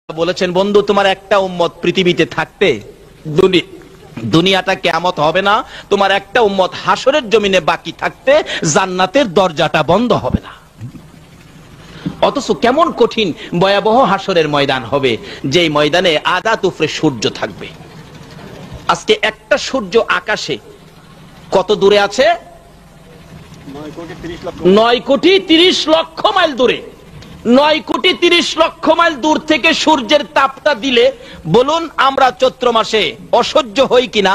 বলেছেন, বন্ধু তোমার একটা উম্মত পৃথিবীতে থাকতে দুনিয়াটা কিয়ামত হবে না, তোমার একটা উম্মত হাসরের জমিনে বাকি থাকতে জান্নাতের দরজাটা বন্ধ হবে না। অথচ কেমন কঠিন ভয়াবহ হাসরের ময়দান হবে, যেই ময়দানে আদাত উপরে সূর্য থাকবে। আজকে একটা সূর্য আকাশে কত দূরে আছে? 9,30,00,000 মাইল দূরে। 9,30,00,000 মাইল দূর থেকে সূর্যের তাপটা দিলে বলুন আমরা চৈত্র মাসে অসহ্য হই কিনা?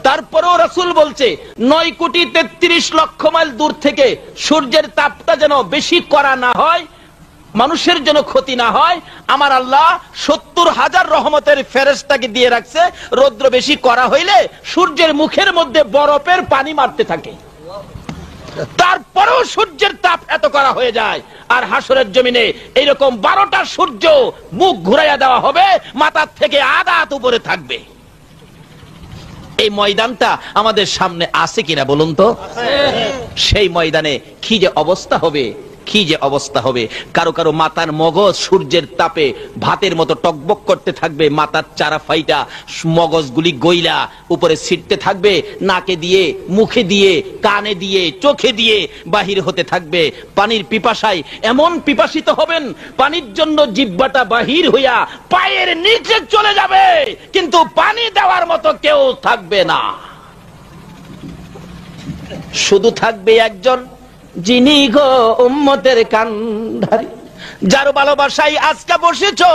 তারপরেও রাসূল বলছে 9,33,00,000 মাইল দূর থেকে সূর্যের তাপটা যেন বেশি করা না হয়, মানুষের জন্য ক্ষতি না হয়, আমার আল্লাহ 70,000 রহমতের ফেরেশতাকে দিয়ে রাখছে। রৌদ্র বেশি করা হইলে সূর্যের মুখের মধ্যে বরফের পানি মারতে থাকে, তারপরেও সূর্যের তাপ এত করা হয়ে যায়। আর হাসরের জমিনে এইরকম 12টা সূর্য মুখ ঘুরাইয়া দেওয়া হবে, মাথার থেকে আদাত উপরে থাকবে। এই ময়দানটা আমাদের সামনে আছে কিনা বলুন তো? সেই ময়দানে কি যে অবস্থা হবে, কি যে অবস্থা হবে। কারো কারো মাথার মগজ সূর্যের তাপে ভাতের মতো টকবক করতে থাকবে, মাথার চারা ফাইটা মগজগুলি গইলা উপরে ছিটতে থাকবে, নাকে দিয়ে, মুখে দিয়ে, কানে দিয়ে, চোখে দিয়ে বাহির হতে থাকবে। পানির পিপাসায় এমন পিপাসিত হবেন, পানির জন্য জিহ্বাটা বাহির হইয়া পায়ের নিচে চলে যাবে, কিন্তু পানি দেওয়ার মতো কেউ থাকবে না। শুধু থাকবে একজন, যিনি গো উম্মতের কান্ডারি, যার ভালোবাসায় আজকে বসেছো,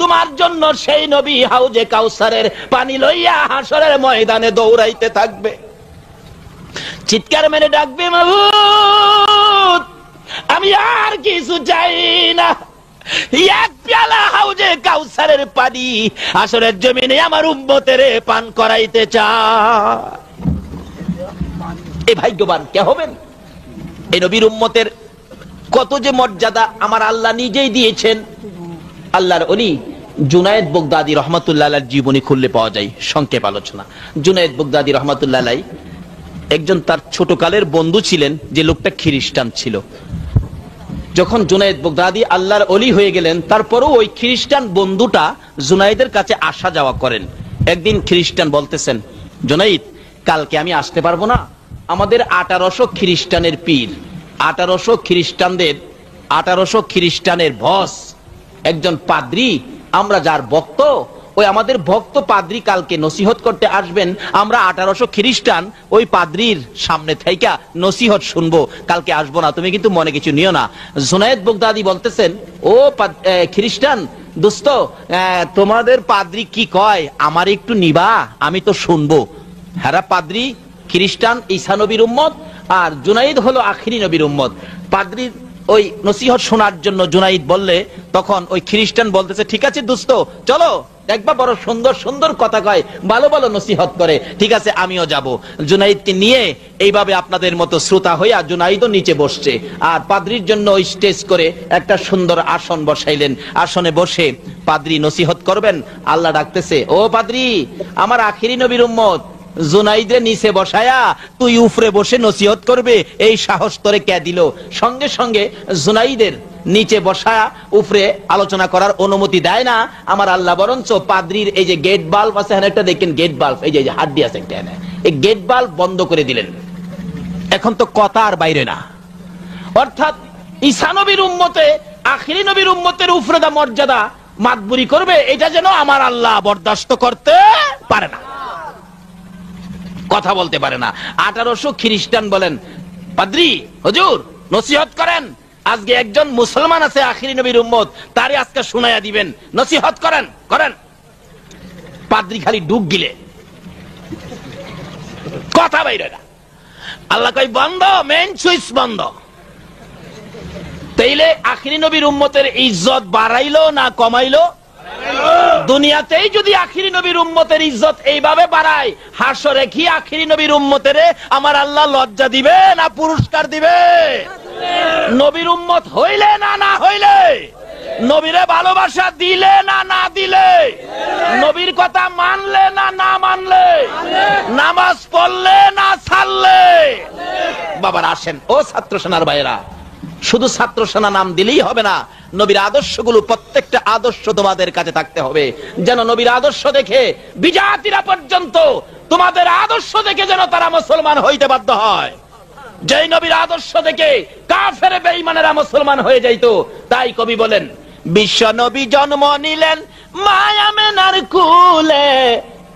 তোমার জন্য সেই নবী হাউজে কাউসারের পানি লইয়া হাসরের ময়দানে দৌড়াইতে থাকবে। চিৎকার মেরে ডাকবে, মাবুদ আমি আর কিছু চাই না, এক পেয়ালা হাউজে কাউসারের পানি হাসরের জমিনে আমার উম্মতের পান করাইতে চায়। এই ভাগ্যবান কে হবেন? এই নবীর উম্মতের কত যে মর্যাদা আমার আল্লাহ নিজেই দিয়েছেন। আল্লাহর ওলি জুনায়েদ বাগদাদী রহমাতুল্লাহ আলাইহির জীবনী খুললে পাওয়া যায়। সংক্ষেপ আলোচনা। জুনায়েদ বাগদাদী রহমাতুল্লাহ আলাইহি একজন তার ছোটকালের বন্ধু ছিলেন, যে লোকটা খ্রিস্টান ছিল। যখন জুনায়েদ বাগদাদী আল্লাহর ওলি হয়ে গেলেন, তারপরও ওই খ্রিস্টান বন্ধুটা জুনায়েদের কাছে আসা যাওয়া করেন। একদিন খ্রিস্টান বলতেছেন, জুনায়েদ কালকে আমি আসতে পারবো না, আমাদের 1800 খ্রিস্টানের পীর, 1800 খ্রিস্টানের বস, একজন পাদ্রী, আমরা যার ভক্ত, ওই আমাদের ভক্ত পাদ্রী কালকে নসিহত করতে আসবেন, আমরা 1800 খ্রিস্টান ওই পাদ্রীর সামনে থেকে নসিহত শুনবো, কালকে আসবো না, তুমি কিন্তু মনে কিছু নিও না। জুনায়েদ বাগদাদী বলতেছেন, ও খ্রিস্টান দোস্ত, তোমাদের পাদ্রী কি কয় আমার একটু নিবা, আমি তো শুনবো। হ্যাঁ পাদ্রী খ্রিস্টান ঈসা নবীর উম্মত, আর জুনাইদ হলো আখিরি নবীর উম্মত। পাদ্রীর ওই নসিহত শোনার জন্য জুনাইদ বললে, তখন ওই খ্রিস্টান বলতেছে, ঠিক আছে দোস্ত চলো, দেখবা বড় সুন্দর সুন্দর কথা কয়, ভালো ভালো নসিহত করে, ঠিক আছে আমিও যাব। জুনাইদকে নিয়ে এইভাবে আপনাদের মতো শ্রোতা হইয়া জুনাইদও নিচে বসছে, আর পাদ্রীর জন্য ওই স্টেজ করে একটা সুন্দর আসন বসাইলেন। আসনে বসে পাদ্রী নসিহত করবেন, আল্লাহ ডাকতেছে, ও পাদ্রী আমার আখিরি নবীর উম্মত, জুনাইদে নিচে বসায়া তুই উপরে বসে নসিহত করবে, এই সাহস তোরে কে দিল? সঙ্গে সঙ্গে জুনাইদের নিচে বসায়া উপরে আলোচনা করার অনুমতি দেয় না আমার আল্লাহ, বরঞ্চ পাদ্রীর এই যে গেট বাল্ব আছে, একটা দেখেন গেট বাল্ব, এই যে হাড্ডি আছে একটা, এই গেট বাল্ব বন্ধ করে দিলেন। এখন তো কথা আর বাইরে না। অর্থাৎ ঈসা নবীর উম্মতে আখিরি নবীর উম্মতের উপরে দা মর্যাদা মাতবুরি করবে, এটা যেন আমার আল্লাহ বরদাস্ত করতে পারে না, কথা বলতে পারে না। 1800 খ্রিস্টান বলেন, পাদ্রী হুজুর নসিহত করেন, আজকে একজন মুসলমান আছে আখিরি নবীর উম্মত, তারে আজকে শুনাইয়া দিবেন, নসিহত করেন করেন। পাদ্রী খালি ডুব গিলে, কথা বাইরে না। আল্লাহ কই বন্ধ, মেইন সুইচ বন্ধ। তাইলে আখিরি নবীর উম্মতের ইজ্জত বাড়াইলো না কমাইলো? দুনিয়াতেই যদি আখিরি নবীর উম্মতের ইজ্জত এইভাবে বাড়ায়, হাসরে কি আখিরি নবীর উম্মতের আমার আল্লাহ লজ্জা দিবে না পুরস্কার দিবে? নবীর উম্মত হইলে না না হইলে, নবীরে ভালোবাসা দিলে না না দিলে, নবীর কথা মানলে না না মানলে, নামাজ পড়লে না ছাড়লে। বাবার আসেন ও ছাত্র সেনার ভাইয়েরা, শুধু ছাত্র সেনা নাম দিলেই হবে না, নবীর আদর্শগুলো প্রত্যেকটা আদর্শ তোমাদের কাছে থাকতে হবে, যেন নবীর আদর্শ দেখে বিজাতিরা পর্যন্ত তোমাদের আদর্শ দেখে যেন তারা মুসলমান হইতে বাধ্য হয়। যেই নবীর আদর্শ দেখে কাফের বেঈমানেরা মুসলমান হয়ে যাইতো। তাই কবি বলেন, বিশ্ব নবী জন্ম নিলেন মায়া মেনার কুলে,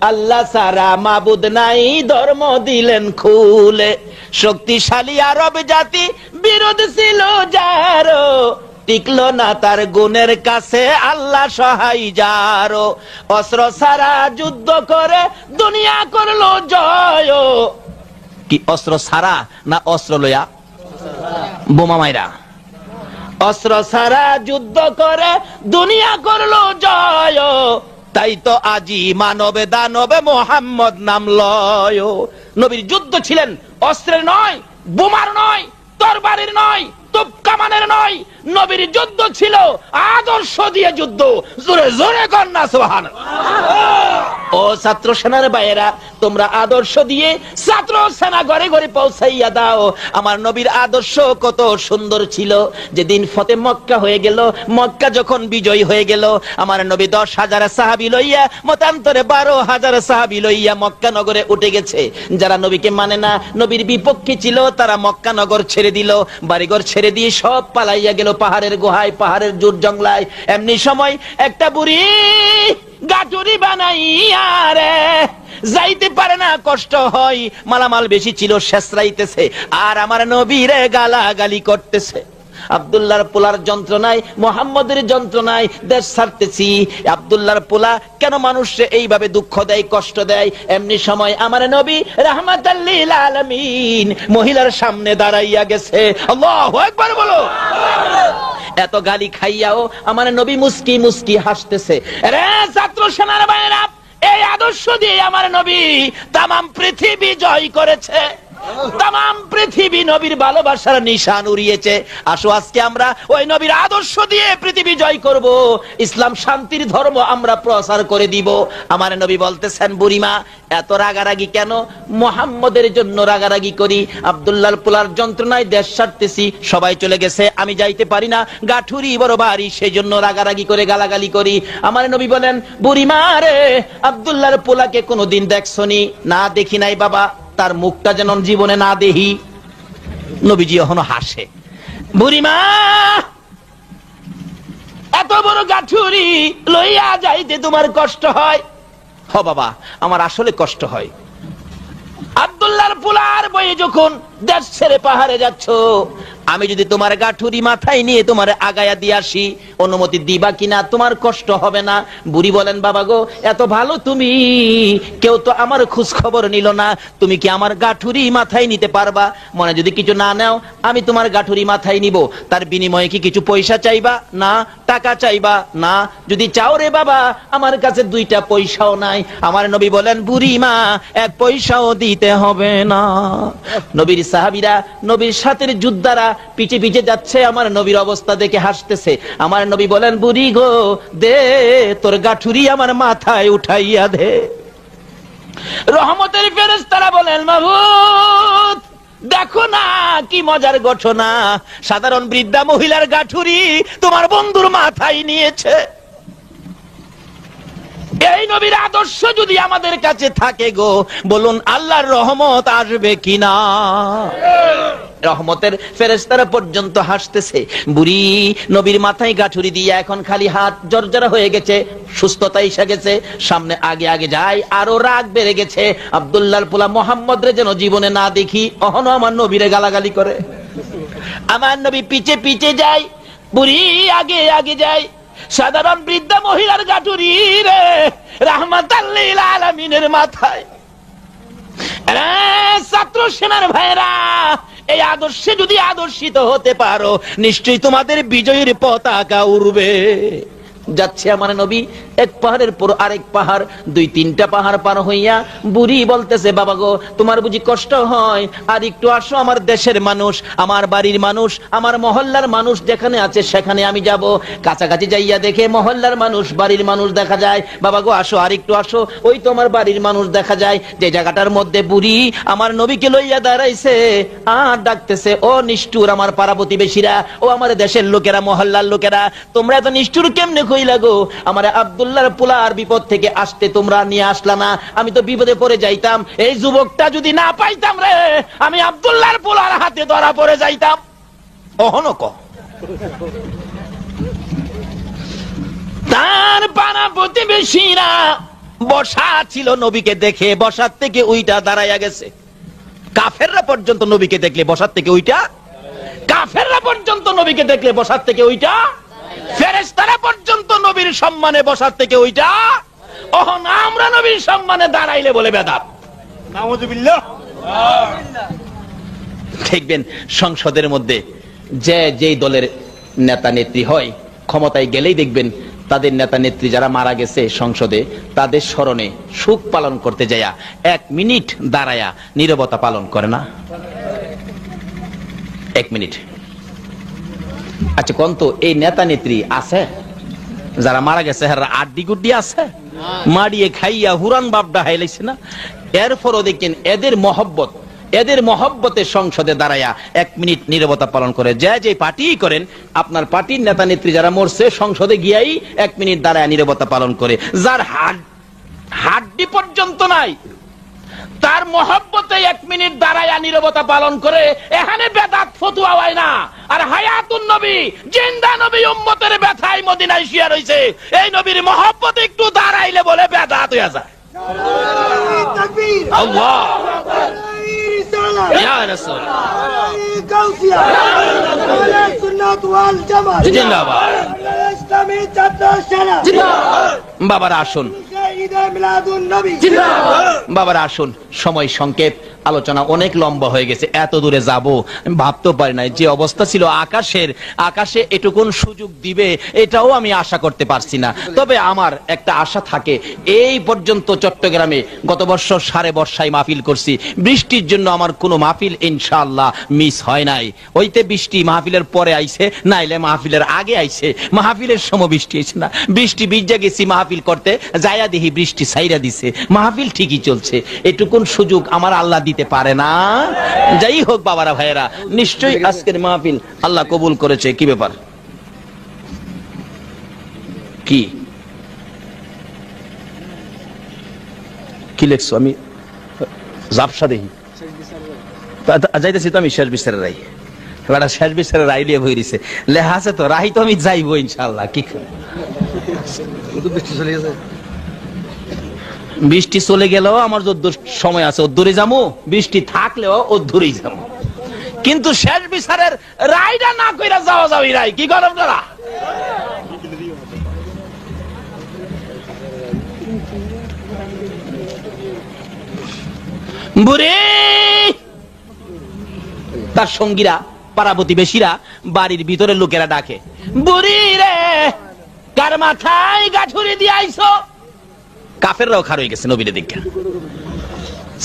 আল্লাহ সারা মাবুদ নাই ধর্ম দিলেন খুলে। শক্তিশালী আরব জাতি বিরোধ ছিল যারো, টিকলো না তার গুণের কাছে আল্লাহ সহায় যারো। অস্ত্র ছাড়া যুদ্ধ করে দুনিয়া করলো জয়। কি অস্ত্র ছাড়া না অস্ত্র লইয়া? বোমা মাইরা। অস্ত্র ছাড়া যুদ্ধ করে দুনিয়া করলো জয়, তাই তো আজি মানবে দানবে মোহাম্মদ নাম লয়। নবীর যুদ্ধ ছিলেন অস্ত্রের নয়, বোমার নয়, তরবারির নয়, তোপ কামানের নয়, নবীর যুদ্ধ ছিল আদর্শ দিয়ে যুদ্ধ। জোরে জোরে কন্যা সুবহানাল্লাহ। ও ছাত্র সেনার ভাইয়েরা, তোমরা আদর্শ দিয়ে ছাত্র সেনা ঘরে ঘরে পৌঁছাইয়া দাও। আমার নবীর আদর্শ কত সুন্দর ছিল। যেদিন ফতে মক্কা হয়ে গেল, মক্কা যখন বিজয় হয়ে গেল, আমার নবী 10,000 সাহাবী লইয়া, মতান্তরে 12,000 সাহাবী লইয়া মক্কা নগরে উঠে গেছে। যারা নবীকে মানে না, নবীর বিপক্ষে ছিল, তারা মক্কা নগর ছেড়ে দিল, বাড়িঘর ছেড়ে দিয়ে সব পালাইয়া গেল পাহাড়ের গুহায়, পাহাড়ের জুট জংলায়। এমনি সময় একটা বুড়ি গাটুরি বানাইয়া রে যাইতে পারে না, কষ্ট হয়, মালামাল বেশি ছিল, শেষরাইতেছে, আর আমার নবীরে গালাগালি করতেছে। আব্দুল্লাহর পোলার যন্ত্রণায়, মুহাম্মদের যন্ত্রণায় দেশ ছাড়তেছি। আব্দুল্লাহর পোলা কেন মানুষে এইভাবে দুঃখ দেয়, কষ্ট দেয়? এমনি সময় আমার নবী রাহমাতাল লিল আলামিন মহিলার সামনে দাঁড়াইয়া গেছে। আল্লাহু আকবার বলো। এত গালি খাইয়াও আমার নবী মুস্কি মুস্কি হাসতেছে। রে ছাত্র সেনার ভাইরা, এই আদর্শ দিয়ে আমার নবী তামাম পৃথিবী জয় করেছে, তামাম পৃথিবী নবীর ভালোবাসার নিশান উড়িয়েছে। আসো আজকে আমরা ওই নবীর আদর্শ দিয়ে পৃথিবী জয় করব, ইসলাম শান্তির ধর্ম আমরা প্রচার করে দিব। আমার নবী বলতেছেন, বুড়িমা এত রাগারাগি কেন? মুহাম্মদের জন্য রাগারাগি করি। আব্দুল্লাহর পোলার যন্ত্রণায় দেশ ছাড়তেছি, সবাই চলে গেছে, আমি যাইতে পারি না, গাঠুরি বড় ভারী, সেই জন্য রাগারাগি করে গালাগালি করি। আমার নবী বলেন, বুড়িমা রে, আব্দুল্লাহর পোলাকে কোনোদিন দেখছনি? না, দেখি নাই বাবা, তার মুখটা যেন জীবনে না দেখি। নবীজি এখনো হাসে। বুড়িমা এত বড় গাঠুরি লইয়া যাইতে তোমার কষ্ট হয়? হ বাবা, আমার আসলে কষ্ট হয়। আব্দুল্লাহর পোলার বয়ে যখন দেশ ছেড়ে পাহাড়ে যাচ্ছ, আমি যদি তোমার গাঠুরি মাথায় নিয়ে তোমার আগায়া দিয়ে আসি, অনুমতি দিবা কিনা? তোমার কষ্ট হবে না? বুড়ি বলেন, বাবা গো, এত ভালো তুমি, কেউ তো আমার খোঁজ খবর নিল না, তুমি কি আমার গাঠুরি মাথায় নিতে পারবা? মনে যদি কিছু না নাও, আমি তোমার গাঠুরি মাথায় নিব, তার বিনিময়ে কি কিছু পয়সা চাইবা? না। টাকা চাইবা? না। যদি চাও রে বাবা, আমার কাছে 2টা পয়সাও নাই। আমার নবী বলেন, বুড়ি মা 1 পয়সাও দিতে হবে না। নবীর সাহাবীরা, নবীর সাথে যোদ্ধারা পিছে পিছে যাচ্ছে, আমার নবীর অবস্থা দেখে হাসতেছে। আমার নবী বলেন, বুড়ি গো, দে তোর গাঠুরি আমার মাথায় উঠাইয়া দে। রহমতের ফেরেশতারা বলেন, মাবুদ দেখো না কি মজার ঘটনা, সাধারণ বৃদ্ধা মহিলার গাঠুরি তোমার বন্ধুর মাথায় নিয়েছে। এই নবীর আদর্শ যদি আমাদের কাছে থাকে গো, বলুন আল্লাহর রহমত আসবে কিনা? রহমতের ফেরেশতারা পর্যন্ত হাসতেছে। বুড়ি নবীর মাথায় গাঠুরি দিয়া এখন খালি হাত জর্জরা হয়ে গেছে, সুস্থতা এসে গেছে, সামনে আগে আগে যায়, আরো রাগ বেড়ে গেছে। আব্দুল্লাহর পোলা মুহাম্মদ রে যেন জীবনে না দেখি, অহনো আমার নবীরে গালাগালি করে। আমার নবী পিছে পিছে যায়, বুড়ি আগে আগে যায়। সাধারণ বৃদ্ধা মহিলার গাঠুরি রে রাহমাতাল লিল আলামিনের মাথায়। ছাত্র সেনার ভাইরা, এই আদর্শে যদি আদর্শিত হতে পারো, নিশ্চয়ই তোমাদের বিজয়ের পতাকা উড়বে। যাচ্ছে আমার নবী এক পাহাড়ের পর আরেক পাহাড়, দুই তিনটা পাহাড় পার হইয়া বুড়ি বলতেছে, বাবা গো তোমার বুঝি কষ্ট হয়, আর একটু আসো, আমার দেশের মানুষ, আমার বাড়ির মানুষ, আমার মহল্লার মানুষ যেখানে আছে সেখানে আমি যাব। কাছাকাছি যাইয়া দেখে মহল্লার মানুষ, বাড়ির মানুষ দেখা যায়। বাবা গো আসো, আর একটু আসো, ওই তোমার বাড়ির মানুষ দেখা যায়। যে জায়গাটার মধ্যে বুড়ি আমার নবীকে লইয়া দাঁড়াইছে আর ডাকতেছে, ও নিষ্ঠুর আমার পাড়া প্রতিবেশীরা, ও আমার দেশের লোকেরা, মহল্লার লোকেরা, তোমরা এত নিষ্ঠুর কেমনে কইলা গো? আমার আব্দুল্লাহর পোলার বিপদ থেকে আসতে তোমরা নিয়ে আসলা না, আমি তো বিপদে পড়ে যাইতাম। এই যুবকটা যদি না পাইতাম রে, আমি আব্দুল্লাহর পোলার হাতে ধরা পড়ে যাইতাম। অহনক তার পাড়া প্রতিবেশীরা বসা ছিল, নবীকে দেখে বসার থেকে উইটা দাঁড়াইয়া গেছে। কাফেররা পর্যন্ত নবীকে দেখলে বসার থেকে উইটা, কাফেররা পর্যন্ত নবীকে দেখলে বসার থেকে ওইটা, ফেরেশতারা পর্যন্ত নবীর সম্মানে বসার থেকে ওইটা। ওহন আমরা নবীর সম্মানে দাঁড়াইলে বলে বেদাত। নাউযুবিল্লাহ। দেখবেন সংসদের মধ্যে যে যেই দলের নেতা নেত্রী হয়, ক্ষমতায় গেলেই দেখবেন তাদের নেতা নেত্রী যারা মারা গেছে সংসদে, তাদের স্মরণে শোক পালন করতে যায়া 1 মিনিট দাঁড়ায়া নীরবতা পালন করে না? 1 মিনিট। আচ্ছা কোন তো এই নেতা নেত্রী আছে যারা মারা গেছে, হেরা আড্ডি গুড্ডি আছে, মাড়িয়ে খাইয়া হুরান বাপডা হাইলাইছে না? এরপরও দেখেন এদের মহব্বতে সংসদে দাঁড়ায়া 1 মিনিট নীরবতা পালন করে। যে পার্টি করেন, আপনার পার্টির নেতা নেত্রী যারা মরছে সংসদে গিয়াই 1 মিনিট দাঁড়ায়া নীরবতা পালন করে। যার হাড্ডি পর্যন্ত নাই, তার মহব্বতে 1 মিনিট দাঁড়ায়া নীরবতা পালন করে, এখানে বেদাত ফতুয়া হয় না। আর হায়াতুন নবী, জিন্দা নবী উম্মতের ব্যথায় মদিনায় শুয়ে রইছে, এই নবীর মহব্বতে একটু দাঁড়াইলে বলে বেদাত হয়ে যায়। তাকবীর, আল্লাহ ইয়া রাসূল, গাউসিয়া, আহলে সুন্নাত ওয়াল জামাত জিন্দাবাদ, ইসলামী ছাত্র সেনা জিন্দাবাদ। বাবারা আসুন, বাবারা আসুন, সময় সংক্ষেপ, আলোচনা অনেক লম্বা হয়ে গেছে, এত দূরে যাব আমি ভাবতে পারি নাই। যে অবস্থা ছিল আকাশে এটুকুন সুযোগ দিবে এটাও আমি আশা করতে পারছি না। তবে আমার একটা আশা থাকে, এই পর্যন্ত চট্টগ্রামে গত বছর সাড়ে বর্ষায় মাহফিল করছি, বৃষ্টির জন্য আমার কোনো মাহফিল ইনশাআল্লাহ মিস হয় নাই। ওইতে বৃষ্টি মাহফিলের পরে আইছে, নাইলে মাহফিলের আগে আইছে, মাহফিলের সময় বৃষ্টি হয়েছে না। বৃষ্টি ভিজা গেছি মাহফিল করতে, যায়া দেখি বৃষ্টি ছাইরা দিছে, মাহফিল ঠিকই চলছে। এটুকুন সুযোগ আমার আল্লাহ দিতে পারে না? যাই হোক বাবারা ভাইয়েরা, নিশ্চয়ই আজকের মাহফিল আল্লাহ কবুল করেছে। কি ব্যাপার, কি কি লেখছো? আমি জাপসা দেখি যাইতেছি তো, আমি শেষ বিচারের রাই, শেষ বিচারের রাই লিয়ে বই দিছে, লেখা আছে তো রাই, তো আমি যাইবো ইনশাআল্লাহ। কি বৃষ্টি চলে গেলেও আমার যদ্দূর সময় আছে ওদ্দূরে যাবো, বৃষ্টি থাকলেও ওদ্দূরেই যাবো, কিন্তু শেষ বিচারের রায়টা না কইরা যাওয়া যাবে রায়। কি করেন আপনারা? বুড়ি তার সঙ্গীরা, পাড়া প্রতিবেশীরা, বাড়ির ভিতরে লোকেরা ডাকে, বুড়ি রে কার মাথায় গাঠুরি দিয়ে আইছো? কাফেররাও খার হয়ে গেছে নবীরে দেখা,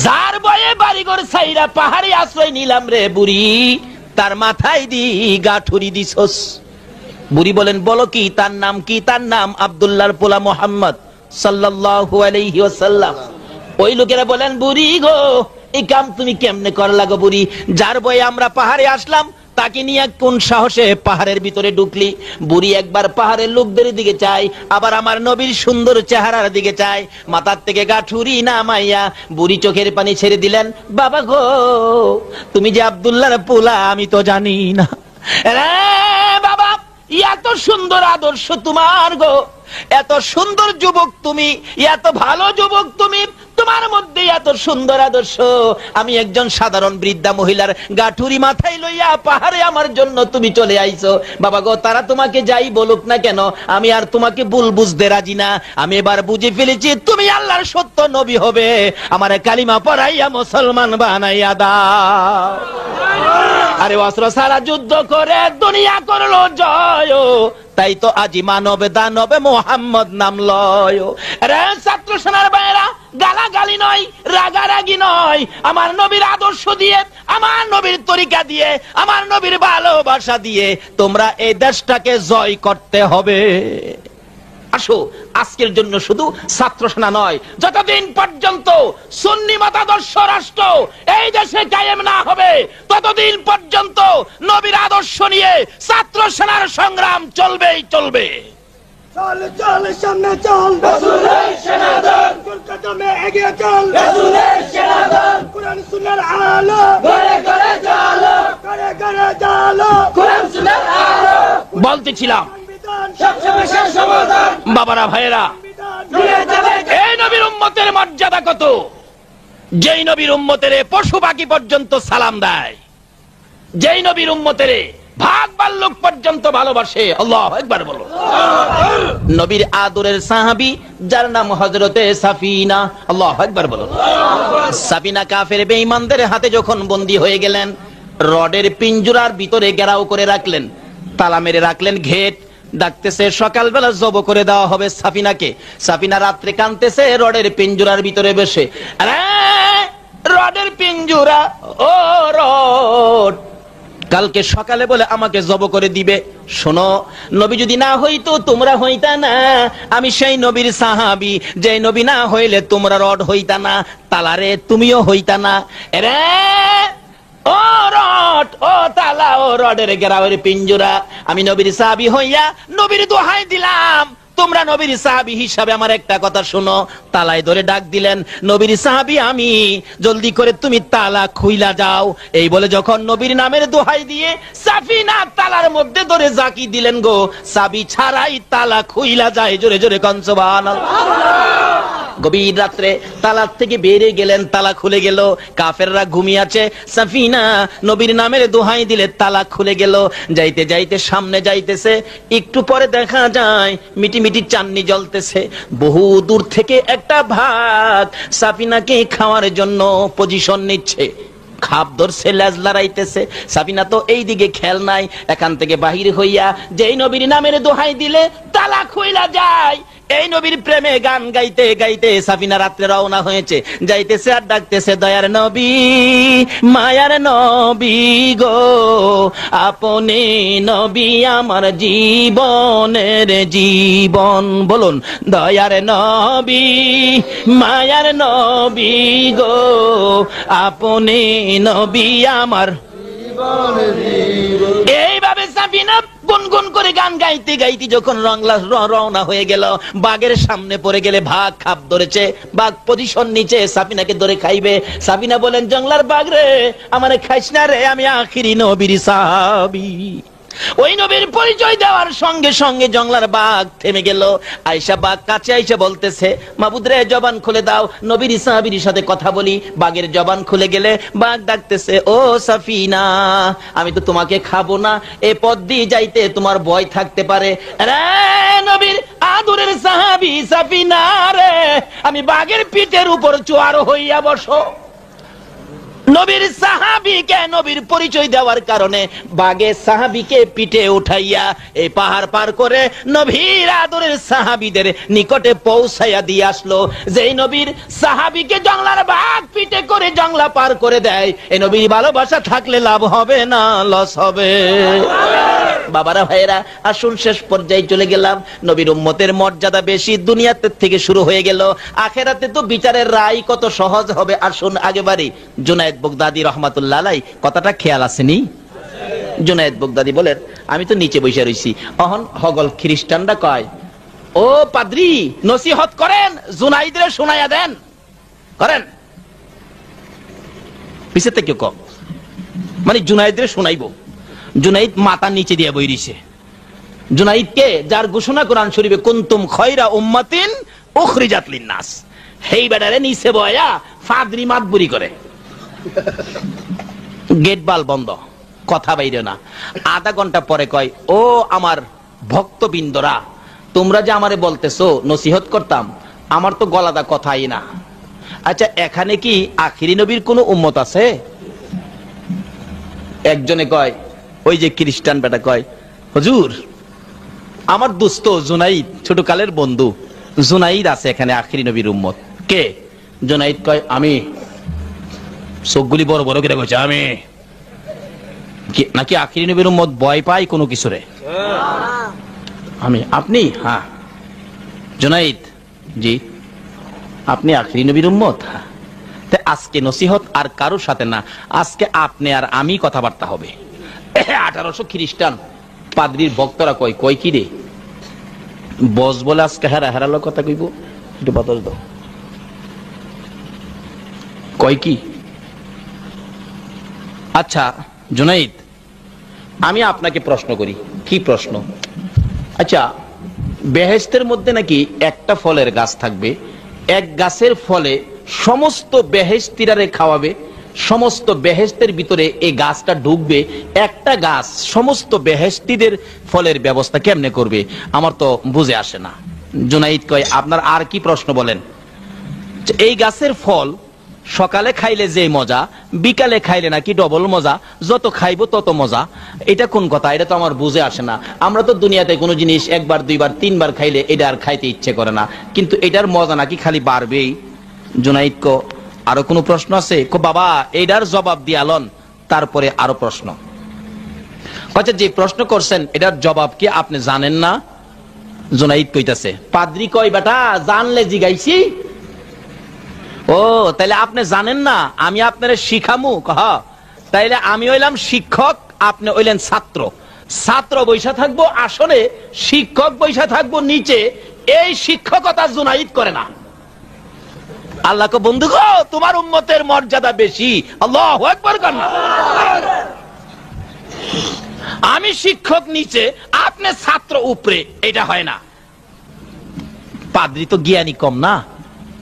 যার বয়ে বাড়িঘর ছাইরা পাহাড়ে আশ্রয় নিলাম রে বুড়ি, তার মাথায় দি গাঠুরি দিছস। বুড়ি বলেন, বলো কি, তার নাম কি? তার নাম আব্দুল্লাহর পোলা মুহাম্মদ সাল্লাল্লাহু আলাইহি ওয়াসাল্লাম। ওই লোকেরা বলেন, বুড়ি গো এই কাম তুমি কেমনে করলা গো বুড়ি? যার বয়ে আমরা পাহাড়ে আসলাম তাকে নিয়ে কোন সাহসে পাহাড়ের ভিতরে ঢুকলি? বুড়ি একবার পাহাড়ের লোকদের দিকে চাই, আবার আমার নবীর সুন্দর চেহারার দিকে চাই, মাথার থেকে গাঠুরি নামাইয়া বুড়ি চোখের পানি ছেড়ে দিলেন। বাবা গো তুমি যে আব্দুল্লাহর পোলা আমি তো জানি না রে বাবা, এত সুন্দর আদর্শ তোমার গো, এত সুন্দর যুবক তুমি, এত ভালো যুবক তুমি, তোমার মধ্যে এত সুন্দর আদর্শ, আমি একজন সাধারণ বৃদ্ধা মহিলার গাঠুরি মাথায় লইয়া পাহাড়ে আমার জন্য তুমি চলে আইছো। বাবা গো তারা তোমাকে যাই বলুক না কেন, আমি আর তোমাকে ভুল বুঝতে রাজি না। আমি এবার বুঝে ফেলেছি তুমি আল্লাহর সত্য নবী হবে, আমার কালিমা পড়াইয়া মুসলমান বানাইয়া দাও। আরে অস্ত্র সারা যুদ্ধ করে দুনিয়া করলো জয়, তাই তো আজি মানবে দানবে মোহাম্মদ নাম লয়। রে ছাত্র সেনার ভাইয়েরা, গালাগালি নয়, রাগারাগি নয়, আমার নবীর আদর্শ দিয়ে, আমার নবীর তরিকা দিয়ে, আমার নবীর ভালোবাসা দিয়ে তোমরা এই দেশটাকে জয় করতে হবে। আসো, আজকের জন্য শুধু ছাত্র সেনা নয়, যতদিন পর্যন্ত সুন্নি মতাদর্শ রাষ্ট্র এই দেশে কায়েম না হবে ততদিন পর্যন্ত নবীর আদর্শ নিয়ে ছাত্র সেনার সংগ্রাম চলবেই চলবে। চল চল সামনে চল, রাসূলের সেনাদল, কলকাতায় এগিয়ে চল, রাসূলের সেনাদল, কুরআন সুন্নাহর আলো, ঘরে ঘরে জালো, ঘরে ঘরে জালো, কুরআন সুন্নাহর আলো। বলতেছিলাম সব সমস্যার সমাধান, বাবারা ভাইয়েরা, এই নবীর উম্মতের মর্যাদা কত! যেই নবীর উম্মতের পশু পাখি পর্যন্ত সালাম দেয়, যেই নবীর উম্মতের ভাগ বাল্লুক পর্যন্ত ভালোবাসে। আল্লাহু আকবার বলো। নবীর আদরের সাহাবী যার নাম হযরতে সাফিনা, আল্লাহু আকবার বলো। সাফিনা কাফের বেঈমানদের হাতে যখন বন্দী হয়ে গেলেন, রডের পিঞ্জরার ভিতরে ঘেরাও করে রাখলেন, তালা মেরে রাখলেন, ঘেট ডাকতেছে, সকালবেলা জব করে দেওয়া হবে সাফিনাকে। সাফিনা রাত্রে কাঁদতেছে রডের পিঞ্জরার ভিতরে বসে। আরে রডের পিঞ্জরা, ও রড, কালকে সকালে বলে আমাকে জব করে দিবে। শোনো, নবী যদি না হইতো তোমরা হইতা না, আমি সেই নবীর সাহাবী, যে নবী না হইলে তোমরা রড হইতা না, তালারে তুমিও হইতা না। রে ও রড, ও তালা, ও রডের ঘেরাওয়ের পিঞ্জরা, আমি নবীর সাহাবী হইয়া নবীর দোহাই দিলাম, তোমরা নবীর সাহাবী হিসাবে আমার একটা কথা শোনো। তালায় ধরে ডাক দিলেন, নবীর সাহাবী আমি, জলদি করে তুমি তালা খুইলা যাও। এই বলে যখন নবীর নামের দোহাই দিয়ে সাফিনা তালার মধ্যে ধরে জাকি দিলেন গো, চাবি ছাড়াই তালা খুইলা যায়। জোরে জোরে কোন সুবহানাল্লাহ। গভীর রাত্রে তালা থেকে বেরিয়ে গেলেন, তালা খুলে গেল, কাফেররা ঘুমিয়ে আছে। সাফিনা নবীর নামের দোহাই দিলে তালা খুলে গেল। যাইতে যাইতে সামনে যাইতেছে, একটু পরে দেখা যায় মিটি মিটি চাননি জ্বলতেছে। বহু দূর থেকে একটা ভাগ সাফিনাকে খাওয়ার জন্য পজিশন নিচ্ছে, খাপ ধরছে, লেজ লড়াইতেছে। সাফিনা তো এই দিকে খেয়াল নাই, এখান থেকে বাহির হইয়া যেই নবীর নামের দোহাই দিলে তালা খুইলা যায়, এই নবীর প্রেমে গান গাইতে গাইতে সাফিনা রাত্রে রওনা হয়েছে। যাইতেছে আর ডাকতেছে, দয়ার নবী, মায়ার নবী গো, আপনি নবী আমার জীবনের জীবন। বলুন, দয়ার নবী, মায়ার নবী গো, আপনি নবী আমার জীবনের জীবন। এইভাবে সাফিনা গুনগুন করে গান গাইতে গাইতে যখন রওনা হয়ে গেল, বাঘের সামনে পড়ে গেলে ভাগ খাপ ধরেছে, বাঘ পজিশন নিচে, সাফিনাকে ধরে খাইবে। সাফিনা বলেন, জংলার বাঘ রে, আমারে খাইস না রে, আমি আখিরি নবীর সাহাবী। ওই নবীর পরিচয় দেওয়ার সঙ্গে সঙ্গে জংলার বাঘ থেমে গেল। আয়েশা বাঘ কাছে আইসা বলতেছে, মাবুদ রে, জবান খুলে দাও, নবীর সাহাবীর সাথে কথা বলি। বাঘের জবান খুলে গেলে বাঘ ডাকতেছে, ও সাফিনা, আমি তো তোমাকে খাবো না, এ পথ দিয়ে যাইতে তোমার ভয় থাকতে পারে। রে নবীর আদরের সাহাবী সাফিনা রে, আমি বাঘের পিঠের উপর চোয়ার হইয়া বসো। নবীর সাহাবীকে নবীর পরিচয় দেওয়ার কারণে বাগে সাহাবীকে পিঠে উঠাইয়া এই পাহাড় পার করে নবীর আদরের সাহাবীদের নিকটে পৌঁছাইয়া দিয়ে আসলো। যেই নবীর সাহাবীকে জংলার বাঘ পিঠে করে জংলা পার করে দেয়, এই নবীর ভালোবাসা থাকলে লাভ হবে না লস হবে? বাবারা ভাইয়েরা, আসুন শেষ পর্যায়ে চলে গেলাম। নবীর উম্মতের মর্যাদা বেশি, দুনিয়াতে থেকে শুরু হয়ে গেল, আখেরাতে তো বিচারের রায় কত সহজ হবে। আসুন আগে বাড়ি। জুনায়েদ বাগদাদী রহমাতুল্লাহ আলাইহি কথাটা খেয়াল আসেনি? জুনায়েদ বাগদাদী বলেন, আমি তো নিচে বসে রইছি, অহন হগল খ্রিস্টানরা কয়, ও পাদ্রী নসিহত করেন, জুনাইদরে শোনাইয়া দেন, করেন। পিছে থেকে কম, মানে জুনাইদরে শোনাইবো। জুনাইদ মাথা নিচে দিয়ে বইরিছে। জুনাইদকে, যার ঘোষণা কোরআন শরীফে কুনতুম খায়রা উম্মাতিন উখরিজাত লিন-নাস, হেই বেটারে নিচে বয়া ফাদরি মাতবুরি করে। গেট বাল বন্ধ, কথা বাইরে না। আধা ঘন্টা পরে কয়, ও আমার ভক্তবৃন্দরা, তোমরা যে আমারে বলতেছো নসিহত করতাম, আমার তো গলাদা কথাই না। আচ্ছা, এখানে কি আখিরি নবীর কোন উম্মত আছে? একজনে কয়, ওই যে খ্রিস্টান বেটা কয়, হুজুর আমার দোস্ত জুনাইদ, ছোটকালের বন্ধু জুনাইদ আছে এখানে, আখিরি নবীর উম্মত। কে? জুনাইদ কয় আমি। চোখগুলি বড় বড় করে কইছে আমি। নাকি আখিরি নবীর উম্মত ভয় পায় কোনো কিছুরে? আমি। আপনি? হ্যাঁ। জুনাইদ, জি আপনি আখিরি নবীর উম্মত? হ্যাঁ। আজকে নসিহত আর কারোর সাথে না, আজকে আপনি আর আমি কথাবার্তা হবে। 1800 খ্রিস্টান পাদ্রীর ভক্তরা কয় কি রে বস বলে আজকে হেরালো কথা কইব, একটু বাতাস দাও। কয় কি? আচ্ছা জুনাইদ, আমি আপনাকে প্রশ্ন করি। কি প্রশ্ন? আচ্ছা, বেহেশতের মধ্যে নাকি একটা ফলের গাছ থাকবে, এক গাছের ফলে সমস্ত বেহেশতিরারে খাওয়াবে, সমস্ত বেহেশতের ভিতরে এই গাছটা ঢুকবে, একটা গাছ সমস্ত বেহেশতিদের ফলের ব্যবস্থা কেমনে করবে? আমার তো বুঝে আসে না। জুনাইদ কয় আপনার আর কি প্রশ্ন বলেন। এই গাছের ফল সকালে খাইলে যে মজা, বিকালে খাইলে নাকি ডবল মজা, যত খাইবো তত মজা। এটা কোন কথা? এটা তো আমার বুঝে আসে না। আমরা তো দুনিয়াতে কোনো জিনিস একবার দুইবার তিনবার খাইলে এটা আর খাইতে ইচ্ছে করে না, কিন্তু এটার মজা নাকি খালি বাড়বেই। জুনাইদ কো আরো কোনো প্রশ্ন আছে? কো বাবা এটার জবাব দিয়ালন, তারপরে আরো প্রশ্ন। আচ্ছা, যে প্রশ্ন করছেন এটার জবাব কি আপনি জানেন না? জুনাইদ কইতাছে। পাদ্রী কয় বেটা জানলে জিগাইছি। ও তাইলে আপনি জানেন না, আমি আপনারে শিখামু। কহ তাইলে আমি হইলাম শিক্ষক, আপনি হইলেন ছাত্র। ছাত্র বৈশা থাকবো আসলে, শিক্ষক বৈশা থাকবো নিচে। এই শিক্ষকতা জুনাইদ করে না। আল্লাহ কো বন্ধু গো তোমার উম্মতের মর্যাদা বেশি। আল্লাহু আকবার কর না। আমি শিক্ষক নিচে, আপনি ছাত্র উপরে, এটা হয় না। পাদ্রী তো জ্ঞানী কম না?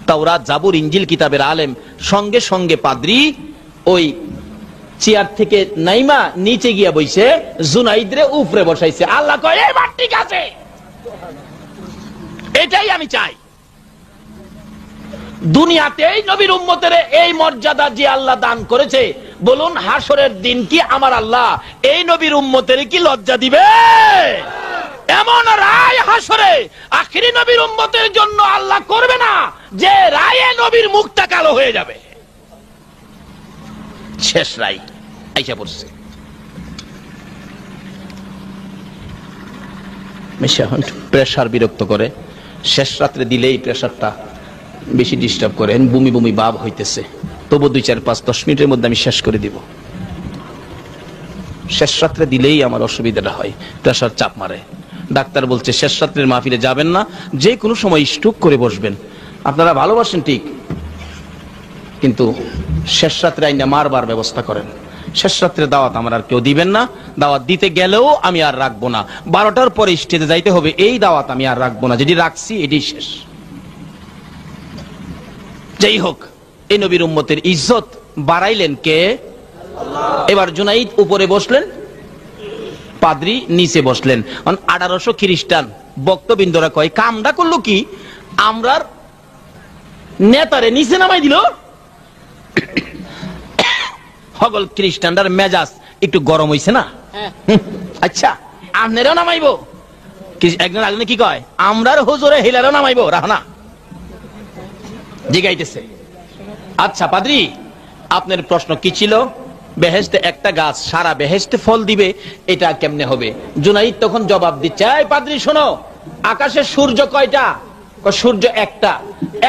তাওরাত জাবুর ইনজিল কিতাবের আলেম, সঙ্গে সঙ্গে পাদ্রী ওই চেয়ার থেকে নাইমা নিচে গিয়া বইছে, জুনাইদরে উপরে বসাইছে। আল্লাহ কয় এবার ঠিক আছে। এটাই আমি চাই। দুনিয়াতে এই নবীর উম্মতের এই মর্যাদা যে আল্লাহ দান করেছে, বলুন হাসরের দিন কি আমার আল্লাহ এই নবীর উম্মতের কি লজ্জা দিবে? এমন রায় হাসরে আখিরি নবীর উম্মতের জন্য আল্লাহ করবে না যে রায়ে নবীর মুখটা কালো হয়ে যাবে। শেষ রায় আইসা পড়ছে। প্রেসার বিরক্ত করে, শেষ রাত্রে দিলেই প্রেসারটা বেশি ডিস্টার্ব করে, বমি বমি ভাব হইতেছে। তবু 2, 4, 5, 10 মিনিটের মধ্যে আমি শেষ করে দিব। শেষ রাত্রে দিলেই আমার অসুবিধাটা হয়, প্রেসার চাপ মারে। ডাক্তার বলছে শেষ রাত্রের মাহফিলে যাবেন না, যে কোনো সময় স্ট্রোক করে বসবেন। আপনারা ভালোবাসেন ঠিক, কিন্তু শেষ রাত্রে আইনা মারবার ব্যবস্থা করেন। শেষ রাত্রে দাওয়াত আমার আর কেউ দিবেন না। দাওয়াত দিতে গেলেও আমি আর রাখবো না। 12টার পরে স্টেজে যাইতে হবে, এই দাওয়াত আমি আর রাখবো না। যেটি রাখছি এটি শেষ। যাই হোক, এই নবীর উম্মতের ইজ্জত বাড়াইলেন কে? এবার জুনাইদ উপরে বসলেন, পাদ্রী নিচে বসলেন। 1800 খ্রিস্টান বক্তবিন্দরা কয় কামটা করলো কি, আমরার নেতারে নিচে নামাই দিল। সকল খ্রিস্টানদের মেজাজ একটু গরম হইছে না? আচ্ছা আপনারাও নামাইবো? একজন আগে কি কয়, আমরার হুজুরে হিলারও নামাইবো? রাহনা জিগাইতেছে। আচ্ছা পাদ্রী, আপনার প্রশ্ন কি ছিল? বেহেশতে একটা গাছ সারা বেহেশতে ফল দিবে, এটা কেমনে হবে? জুনাইদ তখন জবাব দিচ্ছে, এই পাদ্রী শোনো, আকাশে সূর্য কয়টা? সূর্য একটা।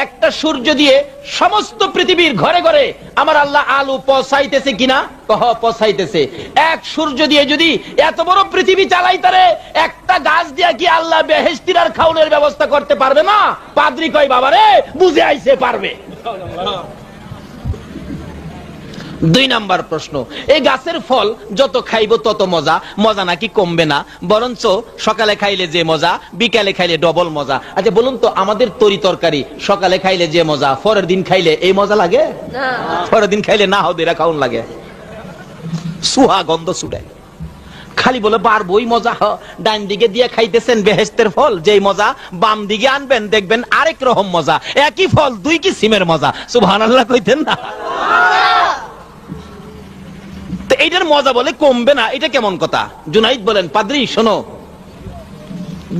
একটা সূর্য দিয়ে সমস্ত পৃথিবীর ঘরে ঘরে আমার আল্লাহ আলু পৌঁছাইতেছে কিনা? কহ পৌঁছাইতেছে। এক সূর্য দিয়ে যদি এত বড় পৃথিবী চালাইতারে, একটা গাছ দিয়া কি আল্লাহ বেহেশতির আর খাউনের ব্যবস্থা করতে পারবে না? পাদ্রী কয় বাবারে বুঝে আইছে পারবে। 2 নাম্বার প্রশ্ন, এই গাছের ফল যত খাইব তত মজা, মজা নাকি কমবে না, বরঞ্চ সকালে খাইলে যে মজা, বিকালে খাইলে ডবল মজা। আচ্ছা বলুন তো, আমাদের তরি তরকারি সকালে খাইলে যে মজা, পরের দিন খাইলে এই মজা লাগে না? পরের দিন খাইলে না হবে এরা খাউন লাগে, সুহা গন্ধ ছুটে। খালি বলে বারবই মজা। ডান দিকে দিয়ে খাইতেছেন বেহেশতের ফল, যেই মজা বাম দিকে আনবেন দেখবেন আরেক রকম মজা। একই ফল 2 কিসিমের মজা। সুবহানাল্লাহ কইতেন না? এইটার মজা বলে কমবে না, এটা কেমন কথা? জুনাইদ বলেন, পাদ্রী শোনো,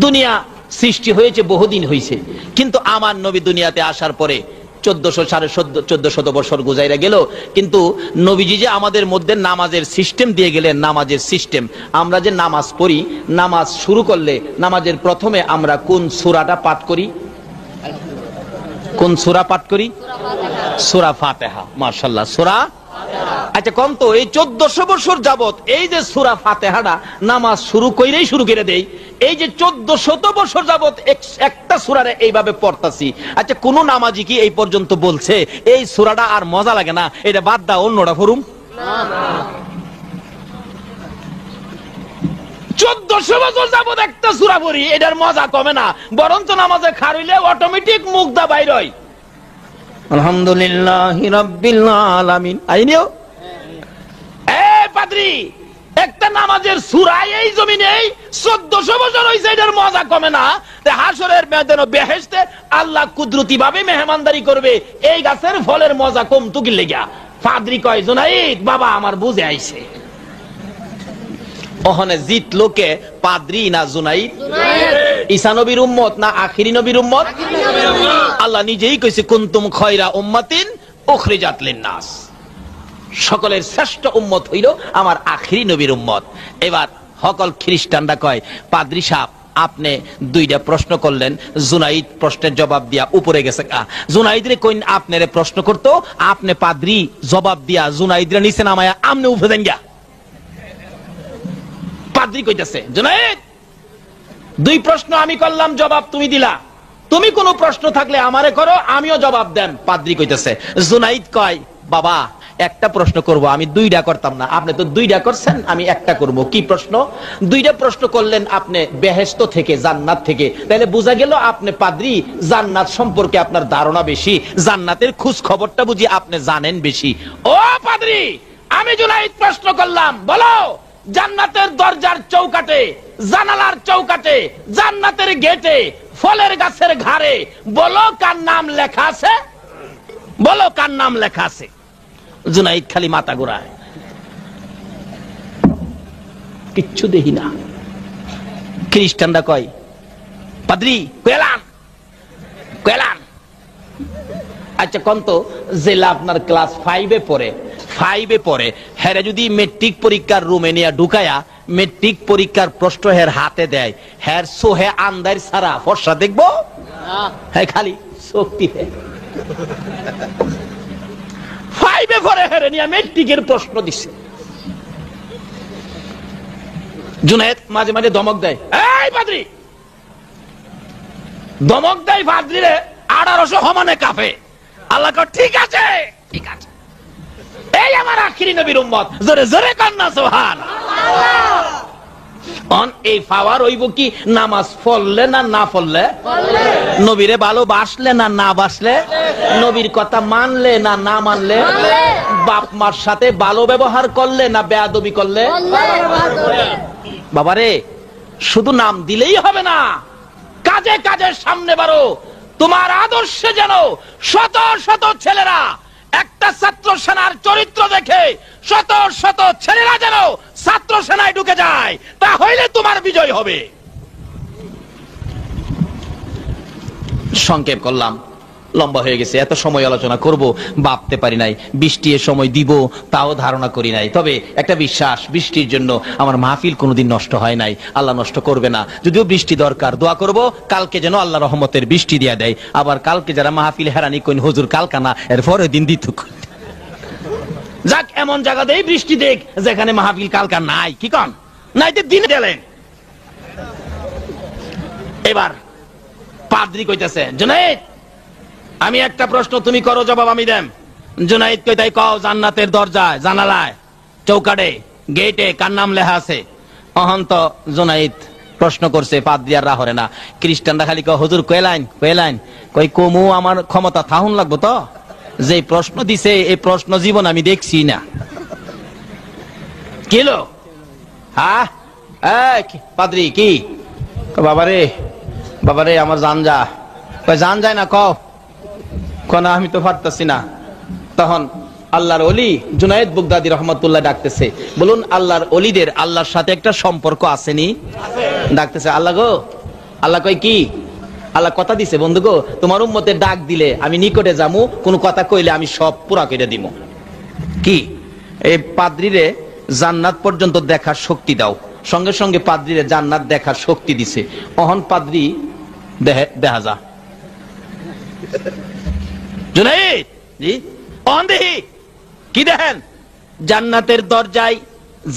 দুনিয়া সৃষ্টি হয়েছে বহুদিন হয়েছে, কিন্তু আমার নবী দুনিয়াতে আসার পরে 1400 বছর গুজাইরা গেল, কিন্তু নবীজি যে আমাদের মধ্যে নামাজের সিস্টেম দিয়ে গেলেন, নামাজের সিস্টেম, আমরা যে নামাজ পড়ি, নামাজ শুরু করলে নামাজের প্রথমে আমরা কোন সূরাটা পাঠ করি? কোন সূরা পাঠ করি? সূরা ফাতিহা। মাশাআল্লাহ, সূরা। আচ্ছা কোন তো এই 1400 বছর যাবত এই যে সূরা ফাতিহাটা নামাজ শুরু কইরেই শুরু করে দেই, এই যে 1400 বছর যাবত একটা সূরারে এইভাবে পড়তাছি, আচ্ছা কোন নামাজি কি এই পর্যন্ত বলছে এই সূরাটা আর মজা লাগে না, এটা বাদ দাও অন্যটা পড়ুম? না। 1400 বছর যাবত একটা সূরা পড়ি, এটার মজা কমে না, বরঞ্চ নামাজে খাড়ইলে অটোমেটিক মুখ দা বাইর হয়, আলহামদুলিল্লাহি রাব্বিল আলামিন। আইনিও পাদ্রী, একটা নামাজের সূরা এই জমিনে 1400 বছর হইছে, এটার মজা কমে না। হাসরের ময়দানে বেহেশতে আল্লাহ কুদরতি ভাবে মেহমানদারি করবে, এই গাছের ফলের মজা কম তুকি লেগা। পাদ্রী কয়, জুনাইদ বাবা আমার বুঝে আইছে। ওখানে জিত লোকে পাদ্রী না জুনাইদ? ঈসা নবীর উম্মত না আখিরি নবীর উম্মত? আল্লাহ নিজেই কইছে, কুনতুম খায়রা উম্মাতিন উখরিজাত লিন-নাস, সকলের শ্রেষ্ঠ উম্মত হইল আমার আখিরি নবীর উম্মত। এবার সকল খ্রিস্টানরা কয়, পাদ্রী সাহেব আপনি দুইটা প্রশ্ন করলেন, জুনাইদ প্রশ্নের জবাব দিয়া উপরে গেছে। জুনাইদ রে কইন আপনারে প্রশ্ন করতো, আপনি পাদ্রী জবাব দিয়া জুনাইদ রে নিচে নামায়া আমনে উঠে দেন গিয়া। পাদ্রী কইতাছে, জুনাইদ দুই প্রশ্ন আমি করলাম, জবাব তুমি দিলা, তুমি কোন প্রশ্ন থাকলে আমারে করো, আমিও জবাব দেন। পাদ্রী কইতাছে, জুনাইদ কয় বাবা একটা প্রশ্ন করব, আমি দুইটা করতাম না, আপনি তো দুইটা করছেন, আমি একটা করব। কি প্রশ্ন? দুইটা প্রশ্ন করলেন আপনি বেহেশত থেকে, জান্নাত থেকে, তাহলে বোঝা গেল আপনি পাদ্রী জান্নাত সম্পর্কে আপনার ধারণা বেশি, জান্নাতের খোঁজ খবরটা বুঝি আপনি জানেন বেশি। ও পাদ্রী, আমি জুনাইদ প্রশ্ন করলাম, বলো জান্নাতের দরজার চৌকাটে, জানালার চৌকাটে, জান্নাতের গেটে, ফলের গাছের ঘাড়ে বলো কার নাম লেখা আছে? বলো কার নাম লেখা আছে? জুনাইদ খালি মাথা ঘোরায়, কিচ্ছু দেখি না। খ্রিস্টানরা কয়, পাদ্রী কইলাম কইলাম। আচ্ছা কন্ত জেলা আপনার ক্লাস 5-এ পড়ে, হ্যাঁ যদি মেট্রিক পরীক্ষার রুমে নিয়ে ঢুকায়া মেট্রিক পরীক্ষার প্রশ্ন হের হাতে দেয়, হ্যাঁ সোহে আন্দার সারা ফর্সা দেখবো? হ্যাঁ খালি শক্তি। 5-এ পড়ে হেরে নিয়ে মেট্রিকের প্রশ্ন দিছে। জুনায়েদ মাঝে মাঝে ধমক দেয়, এই পাদ্রী, ধমক দেয় পাদ্রী রে 1800 সমানে কাঁপে। আল্লাহ কয় ঠিক আছে, ঠিক আছে, এই আমার আখিরি নবীর উম্মত, জোরে জোরে কান্না সুবহানাল্লাহ। অন এই পাওয়ার হইব কি নামাজ পড়লে না না পড়লে, নবীরে ভালোবাসলে না না বাসলে, নবীর কথা মানলে না না মানলে, বাপ মার সাথে ভালো ব্যবহার করলে না বেয়াদবি করলে। বাবারে শুধু নাম দিলেই হবে না, কাজে কাজে সামনে বাড়ো। তোমার আদর্শে যেন শত শত ছেলেরা একটা ছাত্র সেনার চরিত্র দেখে শত শত ছেলেরা যেন ছাত্র সেনায় ঢুকে যায়, তা হইলে তোমার বিজয় হবে। সংক্ষেপ করলাম, লম্বা হয়ে গেছে, এত সময় আলোচনা করব ভাবতে পারি নাই, বৃষ্টি এর সময় দিব তাও ধারণা করি নাই। তবে একটা বিশ্বাস, বৃষ্টির জন্য আমার মাহফিল কোনোদিন নষ্ট হয় নাই, আল্লাহ নষ্ট করবে না। যদিও বৃষ্টি দরকার, দোয়া করব কালকে যেন আল্লাহ রহমতের বৃষ্টি দিয়া দেয়। আবার কালকে যারা মাহফিল হেরানি কইন হুজুর কালকানা, এর পরের দিন দিত। যাক এমন জায়গাতেই বৃষ্টি দেখ যেখানে মাহফিল কালকা নাই, কি কন নাইতে দিনে দিলেন। এবার পাদ্রী কইতেছে, জুনাইদ আমি একটা প্রশ্ন তুমি করো, জবাব আমি দেম। জুনাইদ কই তাই কও, জান্নাতের দরজায়, জানালায়, চৌকাটে, গেটে কার নাম লেখা আছে? অহন্ত জুনাইদ প্রশ্ন করছে, পাদ্রী আর রাহরে না। খ্রিস্টানরা খালি কয় হুজুর কইলাইন কইলাইন, কই কমু আমার ক্ষমতা থাহুন লাগবো তো, যে প্রশ্ন দিছে এই প্রশ্ন জীবন আমি দেখছি না। কিলো হ্যাঁ পাদ্রী কি? বাবারে বাবারে আমার জান যা, জান যায় না, কনা আমি তো পারতাছি না। তখন আল্লাহর ওলি জুনায়েদ বাগদাদী রহমাতুল্লাহ ডাকতেছে, বলুন আল্লাহর ওলিদের আল্লাহর সাথে একটা সম্পর্ক আসেনি? ডাকতেছে, আল্লাহ গো আল্লাহ কয় কি? আল্লাহ কথা দিছে বন্ধু গো, তোমার উম্মতের ডাক দিলে আমি নিকটে যামু, কোন কথা কইলে আমি সব পুরা করে দিব। কি? এই পাদ্রীরে জান্নাত পর্যন্ত দেখার শক্তি দাও। সঙ্গে সঙ্গে পাদ্রীরে জান্নাত দেখার শক্তি দিছে। অহন পাদ্রী দেখা যা জুনাইদ জি অহন দেখি কি দেখেন? জান্নাতের দরজায়,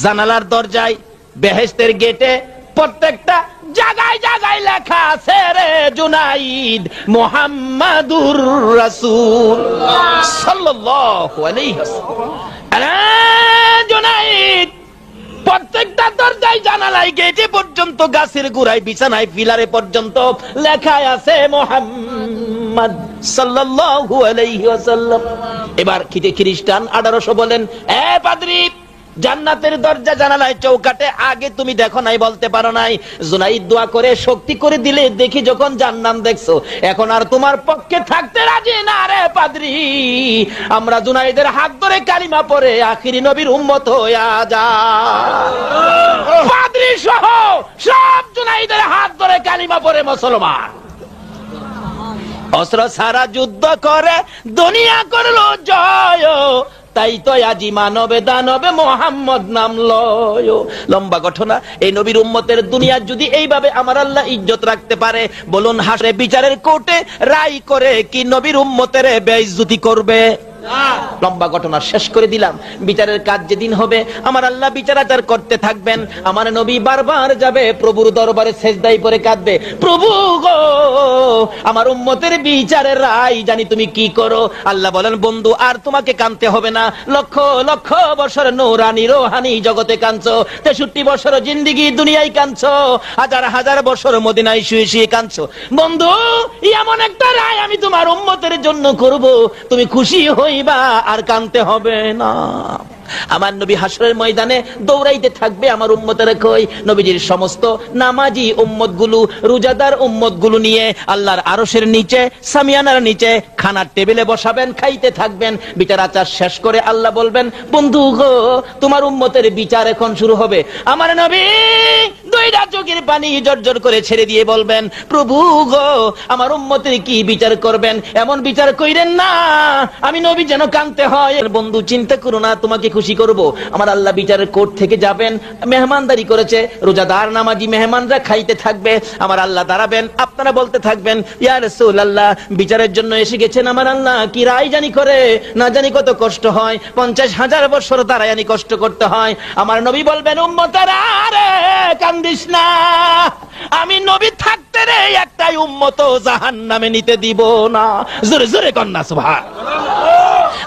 জানালার দরজায়, বেহেশতের গেটে প্রত্যেকটা জায়গায় জায়গায় লেখা আছে রে জুনাইদ মুহাম্মাদুর রাসূল সাল্লাল্লাহু আলাইহি ওয়াসাল্লাম। আরে জুনাইদ, প্রত্যেকটা দরজায়, জানালায়, গেটে পর্যন্ত, গাছের গোড়ায়, বিছানায়, পিলারে পর্যন্ত লেখা আছে মুহাম্মদ সাল্লাল্লাহু আলাইহি ওয়াসাল্লাম। এবার খ্রিস্টান 1800 বলেন, এ পাদ্রী, জান্নাতের দরজা, জানালায়, চৌকাটে আগে তুমি দেখো নাই, বলতে পারো নাই। জুনাইদ দোয়া করে শক্তি করে দিলে দেখি যখন জান্নাত দেখছো, এখন আর তোমার পক্ষে থাকতে রাজি না রে পাদ্রী। আমরা জুনাইদের হাত ধরে কালিমা পড়ে আখিরি নবীর উম্মত হইয়া যা। পাদ্রী সহ সব জুনাইদের হাত ধরে কালিমা পড়ে মুসলমান। অস্ত্র ছাড়া যুদ্ধ করে দুনিয়া করলো জয়, তাই তো আজি মানবে দানবে মোহাম্মদ নাম লয়। লম্বা ঘটনা। এই নবীর উম্মতের দুনিয়া যদি এইভাবে আমার আল্লাহ ইজ্জত রাখতে পারে, বলুন হাসরে বিচারের কোর্টে রায় করে কি নবীর উম্মতের বেইজ্জতি করবে? লম্বা ঘটনা শেষ করে দিলাম। বিচারের কাজ যেদিন হবে, আমার আল্লাহ বিচার আচার করতে থাকবেন। আমার নবী বারবার যাবে প্রভুর দরবারে, সেজদায় পড়ে কাঁদবে, প্রভু গো আমার উম্মতের বিচারের রায় জানি তুমি কি করো। আল্লাহ বলেন, বন্ধু আর তোমাকে কাঁদতে হবে না, লক্ষ লক্ষ বছর নূরানি রোহানি জগতে কাঁদছো, 63 বছর জিন্দিগি দুনিয়ায় কাঁদছো, হাজার হাজার বছর মদিনায় শুয়ে শুয়ে কাঁদছো। বন্ধু এমন একটা রায় আমি তোমার উম্মতের জন্য করব, তুমি খুশি হইবা, আর কাঁদতে হবে না। আমার নবী হাসরের ময়দানে দৌড়াইতে থাকবে, আমার উম্মতের কই নবীজির সমস্ত নামাজি উম্মত গুলো, রোজাদার উম্মত গুলো নিয়ে আল্লাহর আরশের নিচে, সামিয়ানার নিচে খানার টেবিলে বসাবেন, খাইতে থাকবেন। বিচার আচার শেষ করে আল্লাহ বলবেন, বন্ধু গো তোমার উম্মতের বিচার এখন শুরু হবে। আমার নবী দুইটা চোখের পানি জর্জর করে ছেড়ে দিয়ে বলবেন, প্রভু গো আমার উম্মতের কি বিচার করবেন? এমন বিচার কইরেন না আমি নবী যেন কাঁদতে হয়। বন্ধু চিন্তা করো না, তোমাকে খুশি করব। আমার আল্লাহ বিচারের কোর্ট থেকে যাবেন, মেহমানদারি করেছে, রোজাদার নামাজি মেহমানরা খাইতে থাকবে, আমার আল্লাহ দাঁড়াবেন, আপনারা বলতে থাকবেন, ইয়া রাসূলুল্লাহ বিচারের জন্য এসে গেছেন, আমার আল্লাহ কি রায় জানি করে, না জানি কত কষ্ট হয়, 50,000 বছর দাঁড়ায় জানি কষ্ট করতে হয়। আমার নবী বলবেন, উম্মতেরা আরে কান্দিস না, আমি নবী থাকতে রে একটাই উম্মত জাহান্নামে নিতে দিব না। জোরে জোরে কন্যা সুবহানাল্লাহ।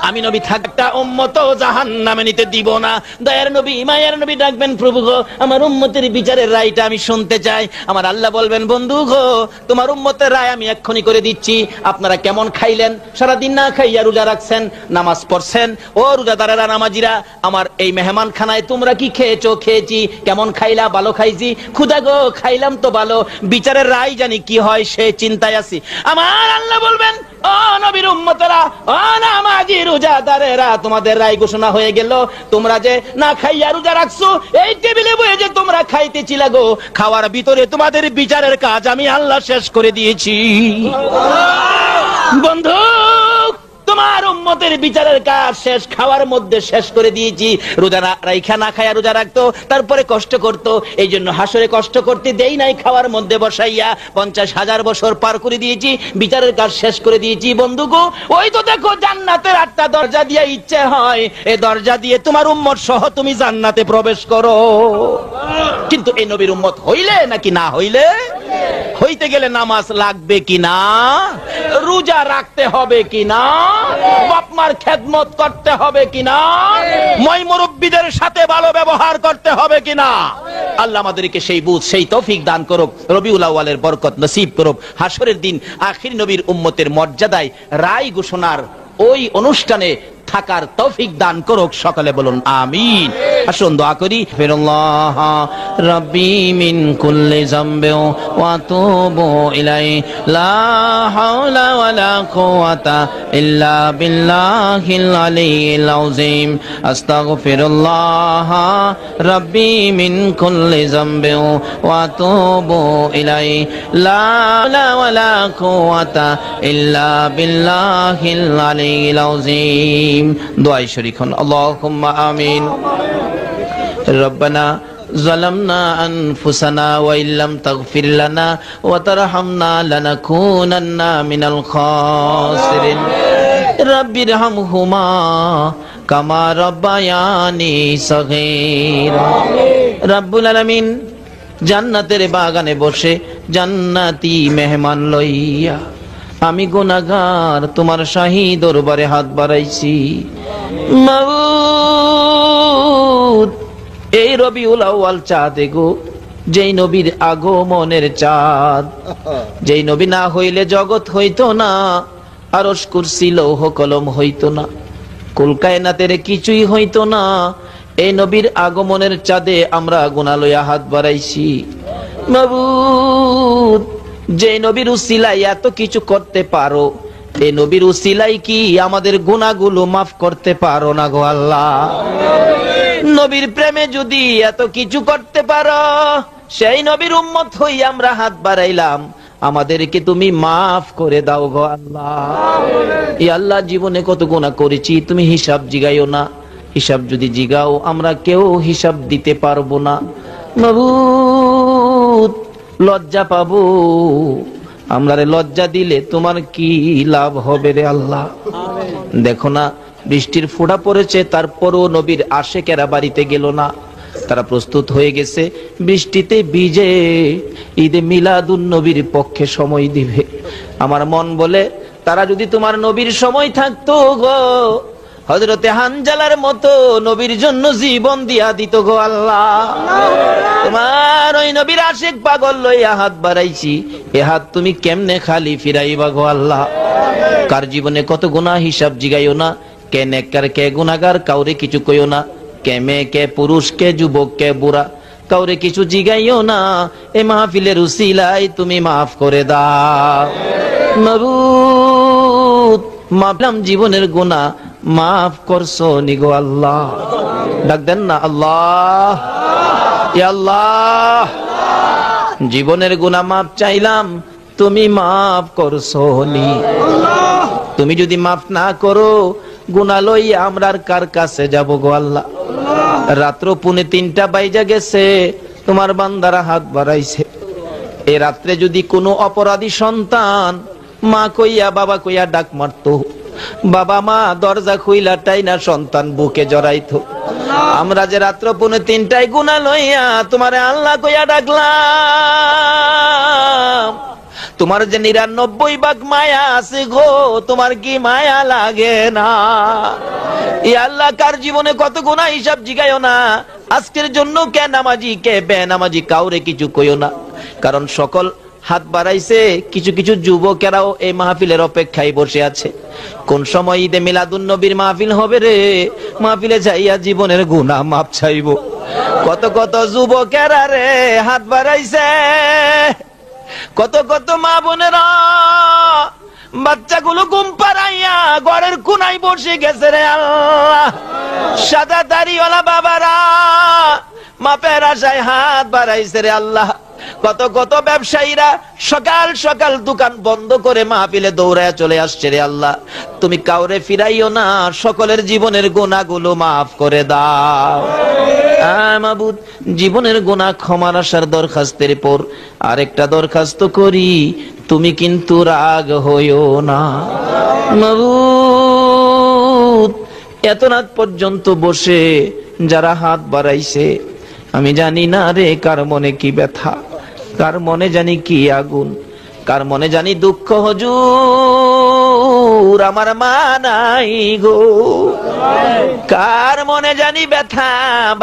আমি নবী থাকটা উম্মত জাহান্নামে নিতে দিব না। দয়ার নবী মায়ের নবী ডাকবেন, প্রভু গো আমার উম্মতের বিচারের রায়টা আমি শুনতে চাই। আমার আল্লাহ বলবেন, বন্ধু গো তোমার উম্মতের রায় আমি এক্ষুনি করে দিচ্ছি। আপনারা কেমন খাইলেন? সারাদিন না খাইয়া রোজা রাখছেন, নামাজ পড়ছেন। ও রোজাদারেরা, নামাজিরা, আমার এই মেহমান খানায় তোমরা কি খেয়েছো? খেয়েছি। কেমন খাইলা? ভালো খাইছি। খুদা গো খাইলাম তো ভালো, বিচারের রায় জানি কি হয় সে চিন্তায় আছি। আমার আল্লাহ বলবেন, ও নবীর উম্মতেরা, ও নামাজি রোজাদারেরা, তোমাদের রায় ঘোষণা হয়ে গেল। তোমরা যে না খাইয়া রোজা রাখছো, এই টেবিলে বসে যে তোমরা খাইতেছিলা গো, খাওয়ার ভিতরে তোমাদের বিচারের কাজ আমি আল্লাহ শেষ করে দিয়েছি। বন্ধু তোমার উম্মতের বিচারের কাজ শেষ, খাওয়ার মধ্যে শেষ করে দিয়েছি। রোজা রাইখা না খায়া রোজা রাখতো, তারপরে কষ্ট করতো, এই জন্য হাসরে কষ্ট করতে দেই নাই, খাওয়ার মধ্যে বসাইয়া 50,000 বছর পার করে দিয়েছি, বিচারের কাজ শেষ করে দিয়েছি। বন্ধুগো ওই তো দেখো জান্নাতের 8টা দরজা দিয়ে, ইচ্ছে হয় এই দরজা দিয়ে তোমার উম্মত সহ তুমি জান্নাতে প্রবেশ করো। কিন্তু এই নবীর উম্মত হইলে নাকি না হইলে, হইতে গেলে নামাজ লাগবে কিনা, রোজা রাখতে হবে কিনা, বাপমার খেদমত করতে হবে কিনা, মই মুরব্বীদের সাথে ভালো ব্যবহার করতে হবে কিনা। আল্লাহ আমাদেরকে সেই বুঝ, সেই তৌফিক দান করুক, রবিউল আউয়ালের বরকত নসিব করুক। হাসরের দিন আখির নবীর উম্মতের মর্যাদায় রায় ঘোষণার ওই অনুষ্ঠানে থাকার তৌফিক দান করুক। সকলে বলুন আমিন। আসুন দোয়া করি, ফিরুল্লাহ রাব্বি মিন কুল্লি যামবি ওয়া তুবু ইলাইহি লা হাওলা ওয়ালা কুওয়াতা ইল্লা বিল্লাহিল আলিয়্যিল আযীম। আস্তাগফিরুল্লাহ রাব্বি মিন কুল্লি যামবি ওয়া তুবু ইলাইহি লা হাওলা ওয়ালা কুওয়াতা ইল্লা বিল্লাহিল আলিয়্যিল আযীম। দোয়ায় শরীক হন, আল্লাহুম্মা আমিন। রব্বানা ظلمنا أنفسنا وإن لم تغفر لنا وترحمنا لنكونن من الخاسرين رب ارحمهما كما ربياني صغيرا রব্বুল আলামিন জান্নাতের বাগানে বসে জান্নাতি মেহমান লইয়া আমি গুনাহগার তোমার শাহী দরবারে হাত বাড়াইছি। মাবুদ, এই রবিউল আউয়াল চাঁদে গো, যেই নবীর আগমনের চাঁদ, যেই নবী না হইলে জগৎ হইতো না, আরশ কুরসি লৌহ কলম হইতো না, কুল কায়নাতের কিছুই হইতো না। এই নবীর আগমনের চাঁদে আমরা গুনাহ লইয়া হাত বাড়াইছি। মাবুদ, যে নবীর উসিলায় এত কিছু করতে পারো, এই নবীর উসিলায় কি আমাদের গুনাহগুলো মাফ করতে পারো না গো আল্লাহ? নবীর প্রেমে যদি এত কিছু করতে পারো, সেই নবীর উম্মত হই আমরা হাত বাড়াইলাম, আমাদেরকে তুমি মাফ করে দাও গো আল্লাহ। ইয়া আল্লাহ, জীবনে কত গুনাহ করেছি, তুমি হিসাব জিগাইও না। হিসাব যদি জিগাও আমরা কেউ হিসাব দিতে পারবো না। মাবুদ, লজ্জা পাবো, আমরারে লজ্জা দিলে তোমার কি লাভ হবে রে আল্লাহ? দেখো না, বৃষ্টির ফোঁটা পড়েছে, তারপরও নবীর আশেকেরা বাড়িতে গেল না। তারা প্রস্তুত হয়ে গেছে বৃষ্টিতে ভিজে ঈদে মিলাদুন নবীর পক্ষে সময় দিবে। আমার মন বলে তারা যদি তোমার নবীর সময় থাকতো গো, হযরতে হানজালার মতো নবীর জন্য জীবন দিয়া দিত গো আল্লাহ। তোমার ওই নবীর আশিক পাগল লইয়া হাত বাড়াইছি, এ হাত তুমি কেমনে খালি ফিরাইবা গো আল্লাহ? কার জীবনে কত গুনাহ হিসাব জিগাইও না। কে নেককার কে গুনাহগার কাউরে কিছু কইও না। কে মেয়ে কে পুরুষ কে যুবক কে বুড়া কাউরে কিছু জিগাইও না। এই মাহফিলের উসিলায় তুমি মাফ করে দাও। মাবুদ, মাফলাম জীবনের গুনাহ, মাফ করছো নিগো আল্লাহ। ডাক দেন না, আল্লাহ, ইয়া আল্লাহ। জীবনের গুনাহ মাফ চাইলাম, তুমি মাফ করছো নি। তুমি যদি মাফ না করো, গুনাহ লইয়া আমরা কার কাছে যাব গো আল্লাহ? রাত্র 2:30 বাইজা গেছে, তোমার বান্দারা হাত বাড়াইছে। এই রাত্রে যদি কোনো অপরাধী সন্তান মা কইয়া বাবা কইয়া ডাক মারতো, বাবা মা দরজা খুইলা টাইনা সন্তান বুকে জড়াইতো, আমরা যে রাত্র 2:30 গুনাহ লইয়া তোমারে আল্লাহ কইয়া ডাকলাম, তোমার যে 99 ভাগ মায়া আছে গো, তোমার কি মায়া লাগে না? ইয়া আল্লাহ, কার জীবনে কত গুনাহ হিসাব জিগাইও না। আজকের জন্য কে নামাজি কে বেনামাজি কাউরে কিছু কইও না, কারণ সকল হাত বাড়াইছে। কিছু কিছু যুবকেরাও এই মাহফিলের অপেক্ষায় বসে আছে, কোন সময় ঈদে মিলাদুন নবীর মাহফিল হবে রে, মাহফিলে যাইয়া জীবনের গুনাহ মাপ চাইবো। কত কত যুবকেরা রে হাত বাড়াইছে, কত কত মা বোনেরা বাচ্চাগুলো ঘুম পাড়াইয়া ঘরের কোনায় বসে গেছে রে আল্লাহ। সাদা দাড়িওয়ালা বাবারা মাপের আশায় হাত বাড়াইছে রে আল্লাহ। কত কত ব্যবসায়ীরা সকাল সকাল দোকান বন্ধ করে মাহফিলে দৌড়ায় চলে আসছে রে আল্লাহ। তুমি কাউরে ফিরাইও না, সকলের জীবনের গুনাহগুলো মাফ করে দাও। মাবুদ, জীবনের গুনাহ ক্ষমার আসার দরখাস্তের পর আরেকটা দরখাস্ত করি, তুমি কিন্তু রাগ হইও না। মাবুদ, এত রাত পর্যন্ত বসে যারা হাত বাড়াইছে, আমি জানি না রে কার মনে কি ব্যথা, কার মনে জানি কি আগুন, কার মনে জানি দুঃখ। হুজুর, আমার মা নাই গো। কার মনে জানি ব্যথা,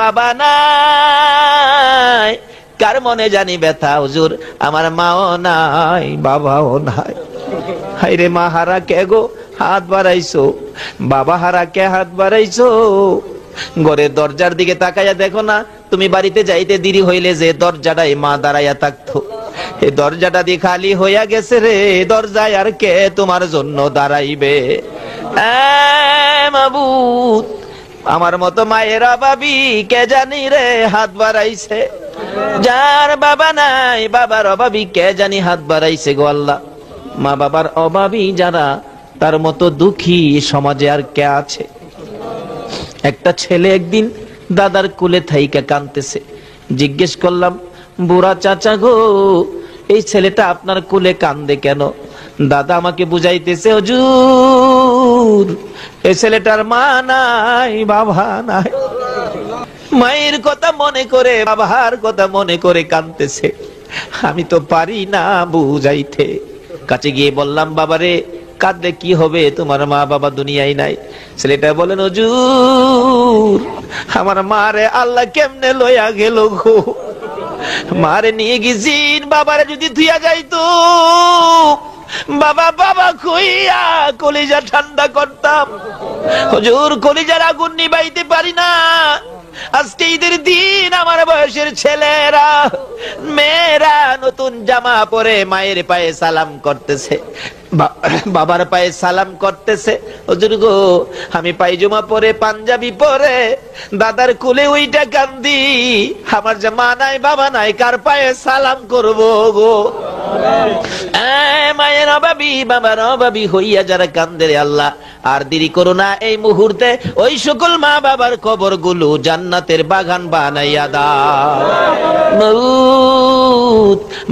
বাবা নাই। কার মনে জানি ব্যথা, হুজুর আমার মাও নাই বাবাও নাই। হায়রে মা হারা কে গো হাত বাড়াইছো, বাবা হারা কে হাত বাড়াইছো, ঘরের দরজার দিকে তাকাইয়া দেখো না, তুমি বাড়িতে যাইতে দেরি হইলে যে দরজাটাই মা দাঁড়াইয়া থাকতো, এই দরজাটা দিয়ে খালি হইয়া গেছে রে। দরজায় আর কে তোমার জন্য দাঁড়াইবে? মাবুদ, আমার মতো মায়ের অভাবী কে জানি রে হাত বাড়াইছে। যার বাবা নাই, বাবার অভাবী কে জানি হাত বাড়াইছে গো আল্লাহ। মা বাবার অভাবী যারা, তার মতো দুঃখী সমাজে আর কে আছে? একটা ছেলে একদিন দাদার কোলে থাইকা কাঁদতেছে। জিজ্ঞেস করলাম, বুড়া চাচা গো, এই ছেলেটা আপনার কোলে কান্দে কেন? দাদা আমাকে বুঝাইতেছে, হুজুর, এই ছেলেটার মা নাই, বাবা নাই, মায়ের কথা মনে করে, বাবার কথা মনে করে কাঁদতেছে। আমি তো পারি না বুঝাইতে। কাছে গিয়ে বললাম, বাবারে, কাঁদলে কি হবে, তোমার মা বাবা দুনিয়ায় নাই। ছেলেটা বলেন, হুজুর, আমার মারে আল্লাহ কেমনে লইয়া গেল গো। মারে নিয়ে গেছিন, বাবারে যদি ধুইয়া যাইতো, বাবা বাবা কইয়া কলিজা ঠান্ডা করতাম। হুজুর, কলিজার আগুন নিবাইতে পারি না। আজকে ঈদের দিন আমার বয়সের ছেলেরা মেয়েরা নতুন জামা পরে মায়ের পায়ে সালাম করতেছে, বাবার পায়ে সালাম করতেছে। হুজুর গো, আমি পায়জামা পরে পাঞ্জাবি পরে দাদার কোলে ওইটা কান্দি। আমার যে মা নাই, বাবা নাই, কার পায়ে সালাম করব গো? মায়ের অভাবী, বাবার অভাবী হইয়া যারা কান্দে রে আল্লাহ, আর দেরি করো না, এই মুহূর্তে ওই সকল মা বাবার কবর গুলো জান্নাতের বাগান বানাইয়া দাও।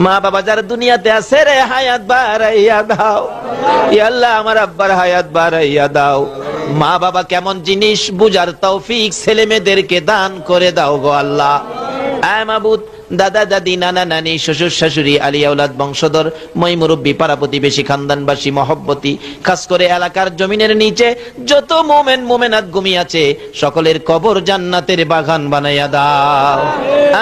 মা বাবা যারা দুনিয়াতে আছে রে, হায়াত বাড়াইয়া দাও। ইয়া আল্লাহ, আমার আব্বার হায়াত বাড়াইয়া দাও। মা বাবা কেমন জিনিস বুঝার তৌফিক ছেলে মেয়েদেরকে দান করে দাও গো আল্লাহ। আয় মাবুদ, দাদা দাদি, নানা নানি, শ্বশুর শাশুড়ি, আলিয়া আওলাদ, বংশধর, মই মুরব্বী, পাড়া প্রতিবেশী, খানদানবাসী, মহব্বতী, খাস করে এলাকার জমিনের নিচে যত মোমেন মোমেনাত ঘুমিয়ে আছে, সকলের কবর জান্নাতের বাগান বানাইয়া দাও।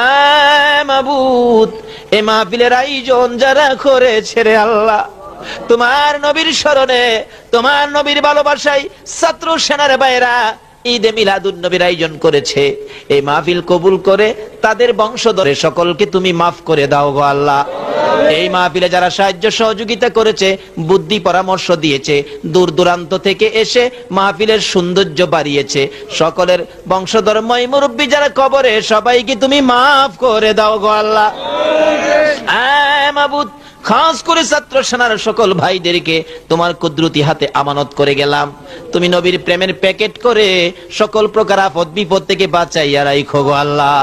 আয় মাবুদ, এ মাহফিলের আয়োজন যারা করেছে রে আল্লাহ, তোমার নবীর স্মরণে, তোমার নবীর ভালোবাসায় ছাত্র সেনার ভাইরা ঈদে মিলাদুন নবীর আয়োজন করেছে, এই মাহফিল কবুল করে তাদের বংশধরে সকলকে তুমি মাফ করে দাও গো আল্লাহ। এই মাহফিলে যারা সাহায্য সহযোগিতা করেছে, বুদ্ধি পরামর্শ দিয়েছে, দূর দূরান্ত থেকে এসে মাহফিলের সৌন্দর্য বাড়িয়েছে, সকলের বংশধর, মই মুরব্বী যারা কবরে, সবাইকে তুমি মাফ করে দাও গো আল্লাহ। আয় মাবুদ, খাস করে ছাত্র সেনার সকল ভাইদেরকে তোমার কুদরতি হাতে আমানত করে গেলাম। তুমি নবীর প্রেমের প্যাকেট করে সকল প্রকার আপদ বিপদ থেকে বাঁচাইয়া রাখো গো আল্লাহ।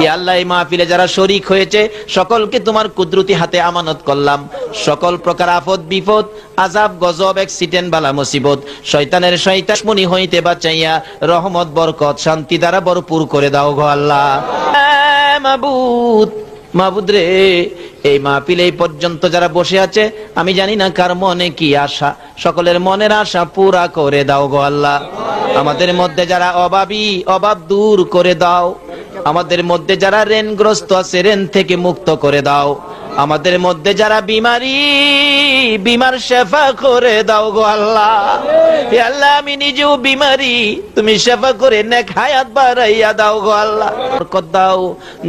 ইয়া আল্লাহ, এই মাহফিলে যারা শরীক হয়েছে সকলকে তোমার কুদরতি হাতে আমানত করলাম। সকল প্রকার আপদ বিপদ, আযাব, গজব, অ্যাক্সিডেন্ট, বালা মুসিবত, শয়তানের শয়তাশমনি হইতে বাঁচাইয়া রহমত, বরকত, শান্তি দ্বারা ভরপুর করে দাও গো আল্লাহ। মাবুদ, মাবুদ রে, এই মাহফিল এই পর্যন্ত যারা বসে আছে, আমি জানি না কার মনে কি আশা, সকলের মনের আশা পুরা করে দাও গো আল্লাহ। আমাদের মধ্যে যারা অভাবী, অভাব দূর করে দাও। আমাদের মধ্যে যারা ঋণগ্রস্ত আছে, ঋণ থেকে মুক্ত করে দাও। আমাদের মধ্যে যারা বিমারি, বিমার শেফা করে দাও গো আল্লাহ। হে আল্লাহ, আমি নিজেও বিমারি, তুমি শেফা করে নেক হায়াত বাড়াইয়া দাও গো আল্লাহ। বরকত দাও।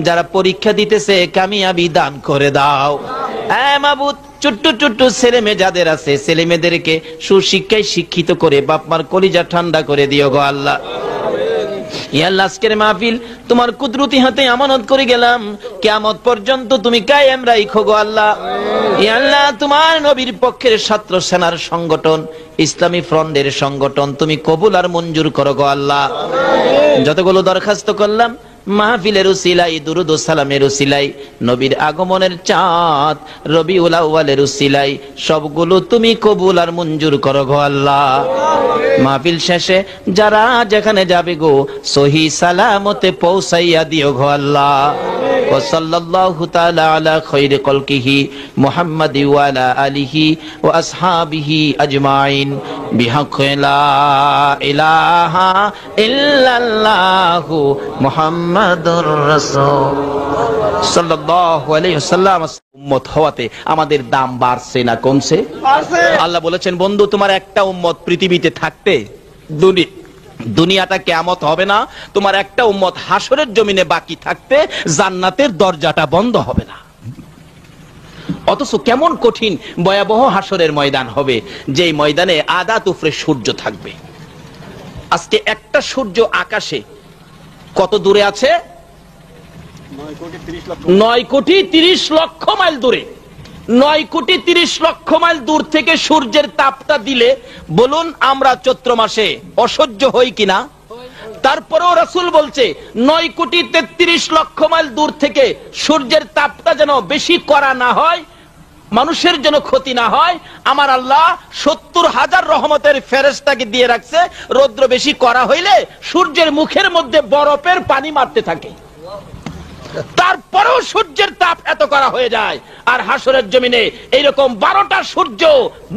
যারা পরীক্ষা দিতেছে, কামিয়াবি দান করে দাও। হ্যাঁ মাবুদ, ছোট্ট ছোট্ট ছেলে মেয়ে যাদের আছে, ছেলে মেয়েদেরকে সুশিক্ষায় শিক্ষিত করে বাপ মার কলিজা ঠান্ডা করে দিও গো আল্লাহ। ইয়া আল্লাহ, আজকের মাহফিল তোমার কুদরতি হাতে আমানত করে গেলাম, কিয়ামত পর্যন্ত তুমি কায়েম রাখো গো আল্লাহ। ইয়া আল্লাহ, তোমার নবীর পক্ষের ছাত্র সেনার সংগঠন, ইসলামী ফ্রন্টের সংগঠন তুমি কবুল আর মঞ্জুর করো গো আল্লাহ। যতগুলো দরখাস্ত করলাম মাহফিলের উসিলাই, দুরুদ ও সালামের উসিলাই, নবীর আগমনের চাঁদ রবিউল আউয়ালের উসিলাই, সবগুলো তুমি কবুল আর মঞ্জুর করো গো আল্লাহ। মাহফিল শেষে যারা যেখানে যাবে গো, সহি সালামতে পৌঁছাইয়া দিও গো আল্লাহ। ওয়া সাল্লাল্লাহু তাআলা আলা খায়রি খালকিহি মুহাম্মাদি ওয়া আলা আলিহি ওয়া আসহাবিহি আজমাইন বিহাক্কি লা ইলাহা ইল্লাল্লাহু মুহাম্মাদুর রাসূল সাল্লাল্লাহু আলাইহি ওয়াসাল্লাম। উম্মত হওয়াতে আমাদের দাম বাড়ছে না কমছে? আল্লাহ বলেছেন, বন্ধু, তোমার একটা উম্মত পৃথিবীতে থাকতে দুনিয়াটা কিয়ামত হবে না, তোমার একটা উম্মত হাসরের জমিনে বাকি থাকতে জান্নাতের দরজাটা বন্ধ হবে না। অথচ কেমন কঠিন ভয়াবহ হাসরের ময়দান হবে, যেই ময়দানে আদাত উপরে সূর্য থাকবে। আজকে একটা সূর্য আকাশে কত দূরে আছে? 9,30,00,000 মাইল দূরে। 9,30,00,000 মাইল দূর থেকে সূর্যের তাপটা দিলে বলুন আমরা চৈত্র মাসে অসহ্য হই কিনা? তারপরেও রাসূল বলছে 9,33,00,000 মাইল দূর থেকে সূর্যের তাপটা যেন বেশি করা না হয়, মানুষের যেন ক্ষতি না হয়, আমার আল্লাহ 70,000 রহমতের ফেরেশতাকে দিয়ে রাখছে, রৌদ্র বেশি করা হইলে সূর্যের মুখের মধ্যে বরফের পানি মারতে থাকে। তারপরেও সূর্যের তাপ এত করা হয়ে যায়, আর হাসরের জমিনে এইরকম 12টা সূর্য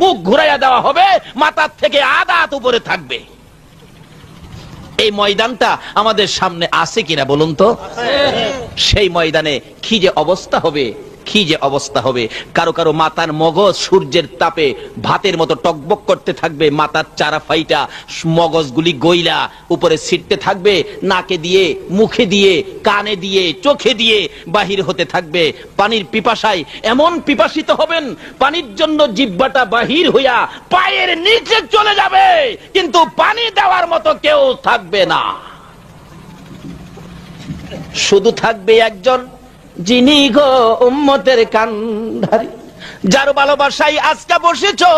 মুখ ঘুরাইয়া দেওয়া হবে, মাথার থেকে আদাত উপরে থাকবে। এই ময়দানটা আমাদের সামনে আছে কিনা বলুন তো? সেই ময়দানে কি যে অবস্থা হবে, কি যে অবস্থা হবে। কারো কারো মাথার মগজ সূর্যের তাপে ভাতের মতো টকবক করতে থাকবে, মাথার চারা ফাইটা মগজগুলি গইলা উপরে ছিটতে থাকবে, নাকে দিয়ে, মুখে দিয়ে, কানে দিয়ে, চোখে দিয়ে বাহির হতে থাকবে। পানির পিপাসায় এমন পিপাসিত হবেন, পানির জন্য জিহ্বাটা বাহির হইয়া পায়ের নিচে চলে যাবে, কিন্তু পানি দেওয়ার মতো কেউ থাকবে না। শুধু থাকবে একজন, যিনি গো উম্মতের কান্ডারি, যার ভালোবাসায় আজকে বসেছো,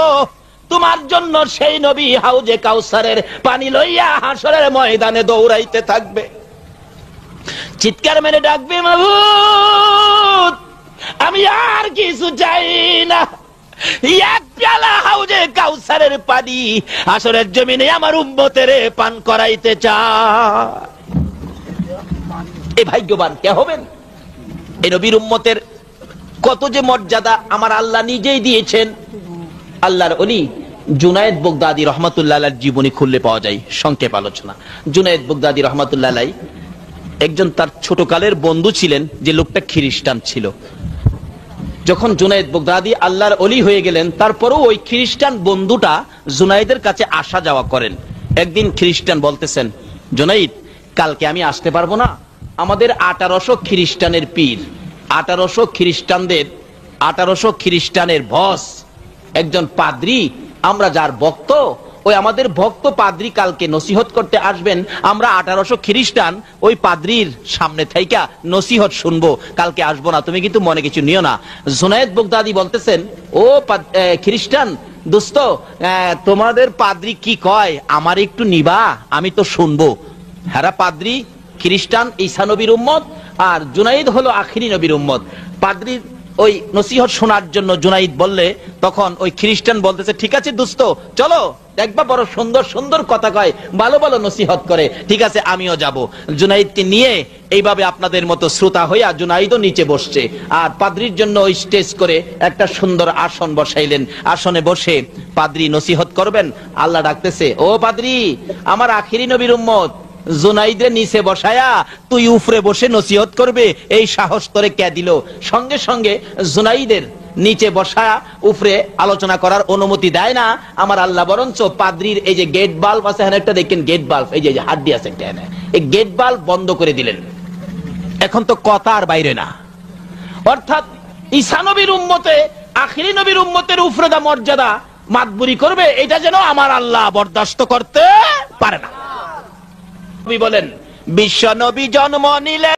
তোমার জন্য সেই নবী হাউজে কাউসারের পানি লইয়া হাসরের ময়দানে দৌড়াইতে থাকবে। চিৎকার মেরে ডাকবে, মাবুদ আমি আর কিছু চাই না, এক পেয়ালা হাউজে কাউসারের পানি হাসরের জমিনে আমার উম্মতের পান করাইতে চায়। এই ভাগ্যবান কে হবেন? এই নবীর উম্মতের কত যে মর্যাদা আমার আল্লাহ নিজেই দিয়েছেন। আল্লাহর ওলি জুনায়েদ বাগদাদী রহমাতুল্লাহ আলাইহির জীবনী খুললে পাওয়া যায়। সংক্ষেপ আলোচনা। জুনায়েদ বাগদাদী রহমাতুল্লাহ আলাইহি একজন তার ছোটকালের বন্ধু ছিলেন, যে লোকটা খ্রিস্টান ছিল। যখন জুনায়েদ বাগদাদী আল্লাহর ওলি হয়ে গেলেন, তারপরও ওই খ্রিস্টান বন্ধুটা জুনায়েদের কাছে আসা যাওয়া করেন। একদিন খ্রিস্টান বলতেছেন, জুনায়েদ কালকে আমি আসতে পারবো না, আমাদের 1800 খ্রিস্টানের পীর, 1800 খ্রিস্টানের বস, একজন পাদ্রী, আমরা যার ভক্ত, ওই আমাদের ভক্ত পাদ্রী কালকে নসিহত করতে আসবেন, আমরা 1800 খ্রিস্টান ওই পাদ্রীর সামনে থাইকা নসিহত শুনবো, কালকে আসবো না, তুমি কিন্তু মনে কিছু নিও না। জুনায়েদ বাগদাদী বলতেছেন, ও খ্রিস্টান দোস্ত, তোমাদের পাদ্রী কি কয় আমার একটু নিবা, আমি তো শুনবো। হেরা পাদ্রী খ্রিস্টান ঈসা নবীর উম্মত, আর জুনাইদ হলো আখিরি নবীর উম্মত। পাদ্রীর ওই নসিহত শোনার জন্য জুনাইদ বললে, তখন ওই খ্রিস্টান বলতেছে, ঠিক আছে দোস্ত চলো, দেখবা বড় সুন্দর সুন্দর কথা কয়, ভালো ভালো নসিহত করে, ঠিক আছে আমিও যাব। জুনাইদকে নিয়ে এইভাবে আপনাদের মতো শ্রোতা হইয়া জুনাইদও নিচে বসছে, আর পাদ্রীর জন্য ওই স্টেজ করে একটা সুন্দর আসন বসাইলেন। আসনে বসে পাদ্রী নসিহত করবেন। আল্লাহ ডাকতেছে, ও পাদ্রী আমার আখিরি নবীর উম্মত, জুনাইদের নিচে বসায়া তুই উপরে বসে নসিহত করবে, এই সাহস তোরে কে দিল? সঙ্গে সঙ্গে জুনাইদের নিচে বসা উপরে আলোচনা করার অনুমতি দেয় না আমার আল্লাহ, বরঞ্চ পাদ্রীর এই যে গেট বাল্ব আছে, একটা দেখেন গেট বাল্ব, এই যে হাড্ডি আছে একটা, এই গেট বাল্ব বন্ধ করে দিলেন। এখন তো কথা আর বাইরে না। অর্থাৎ ঈসা নবীর উম্মতে, আখিরি নবীর উম্মতের উপরে দা মর্যাদা মাতবুরি করবে, এটা যেন আমার আল্লাহ বরদাস্ত করতে পারে না। বলেন, বিশ্ব নবী জন্ম নিলে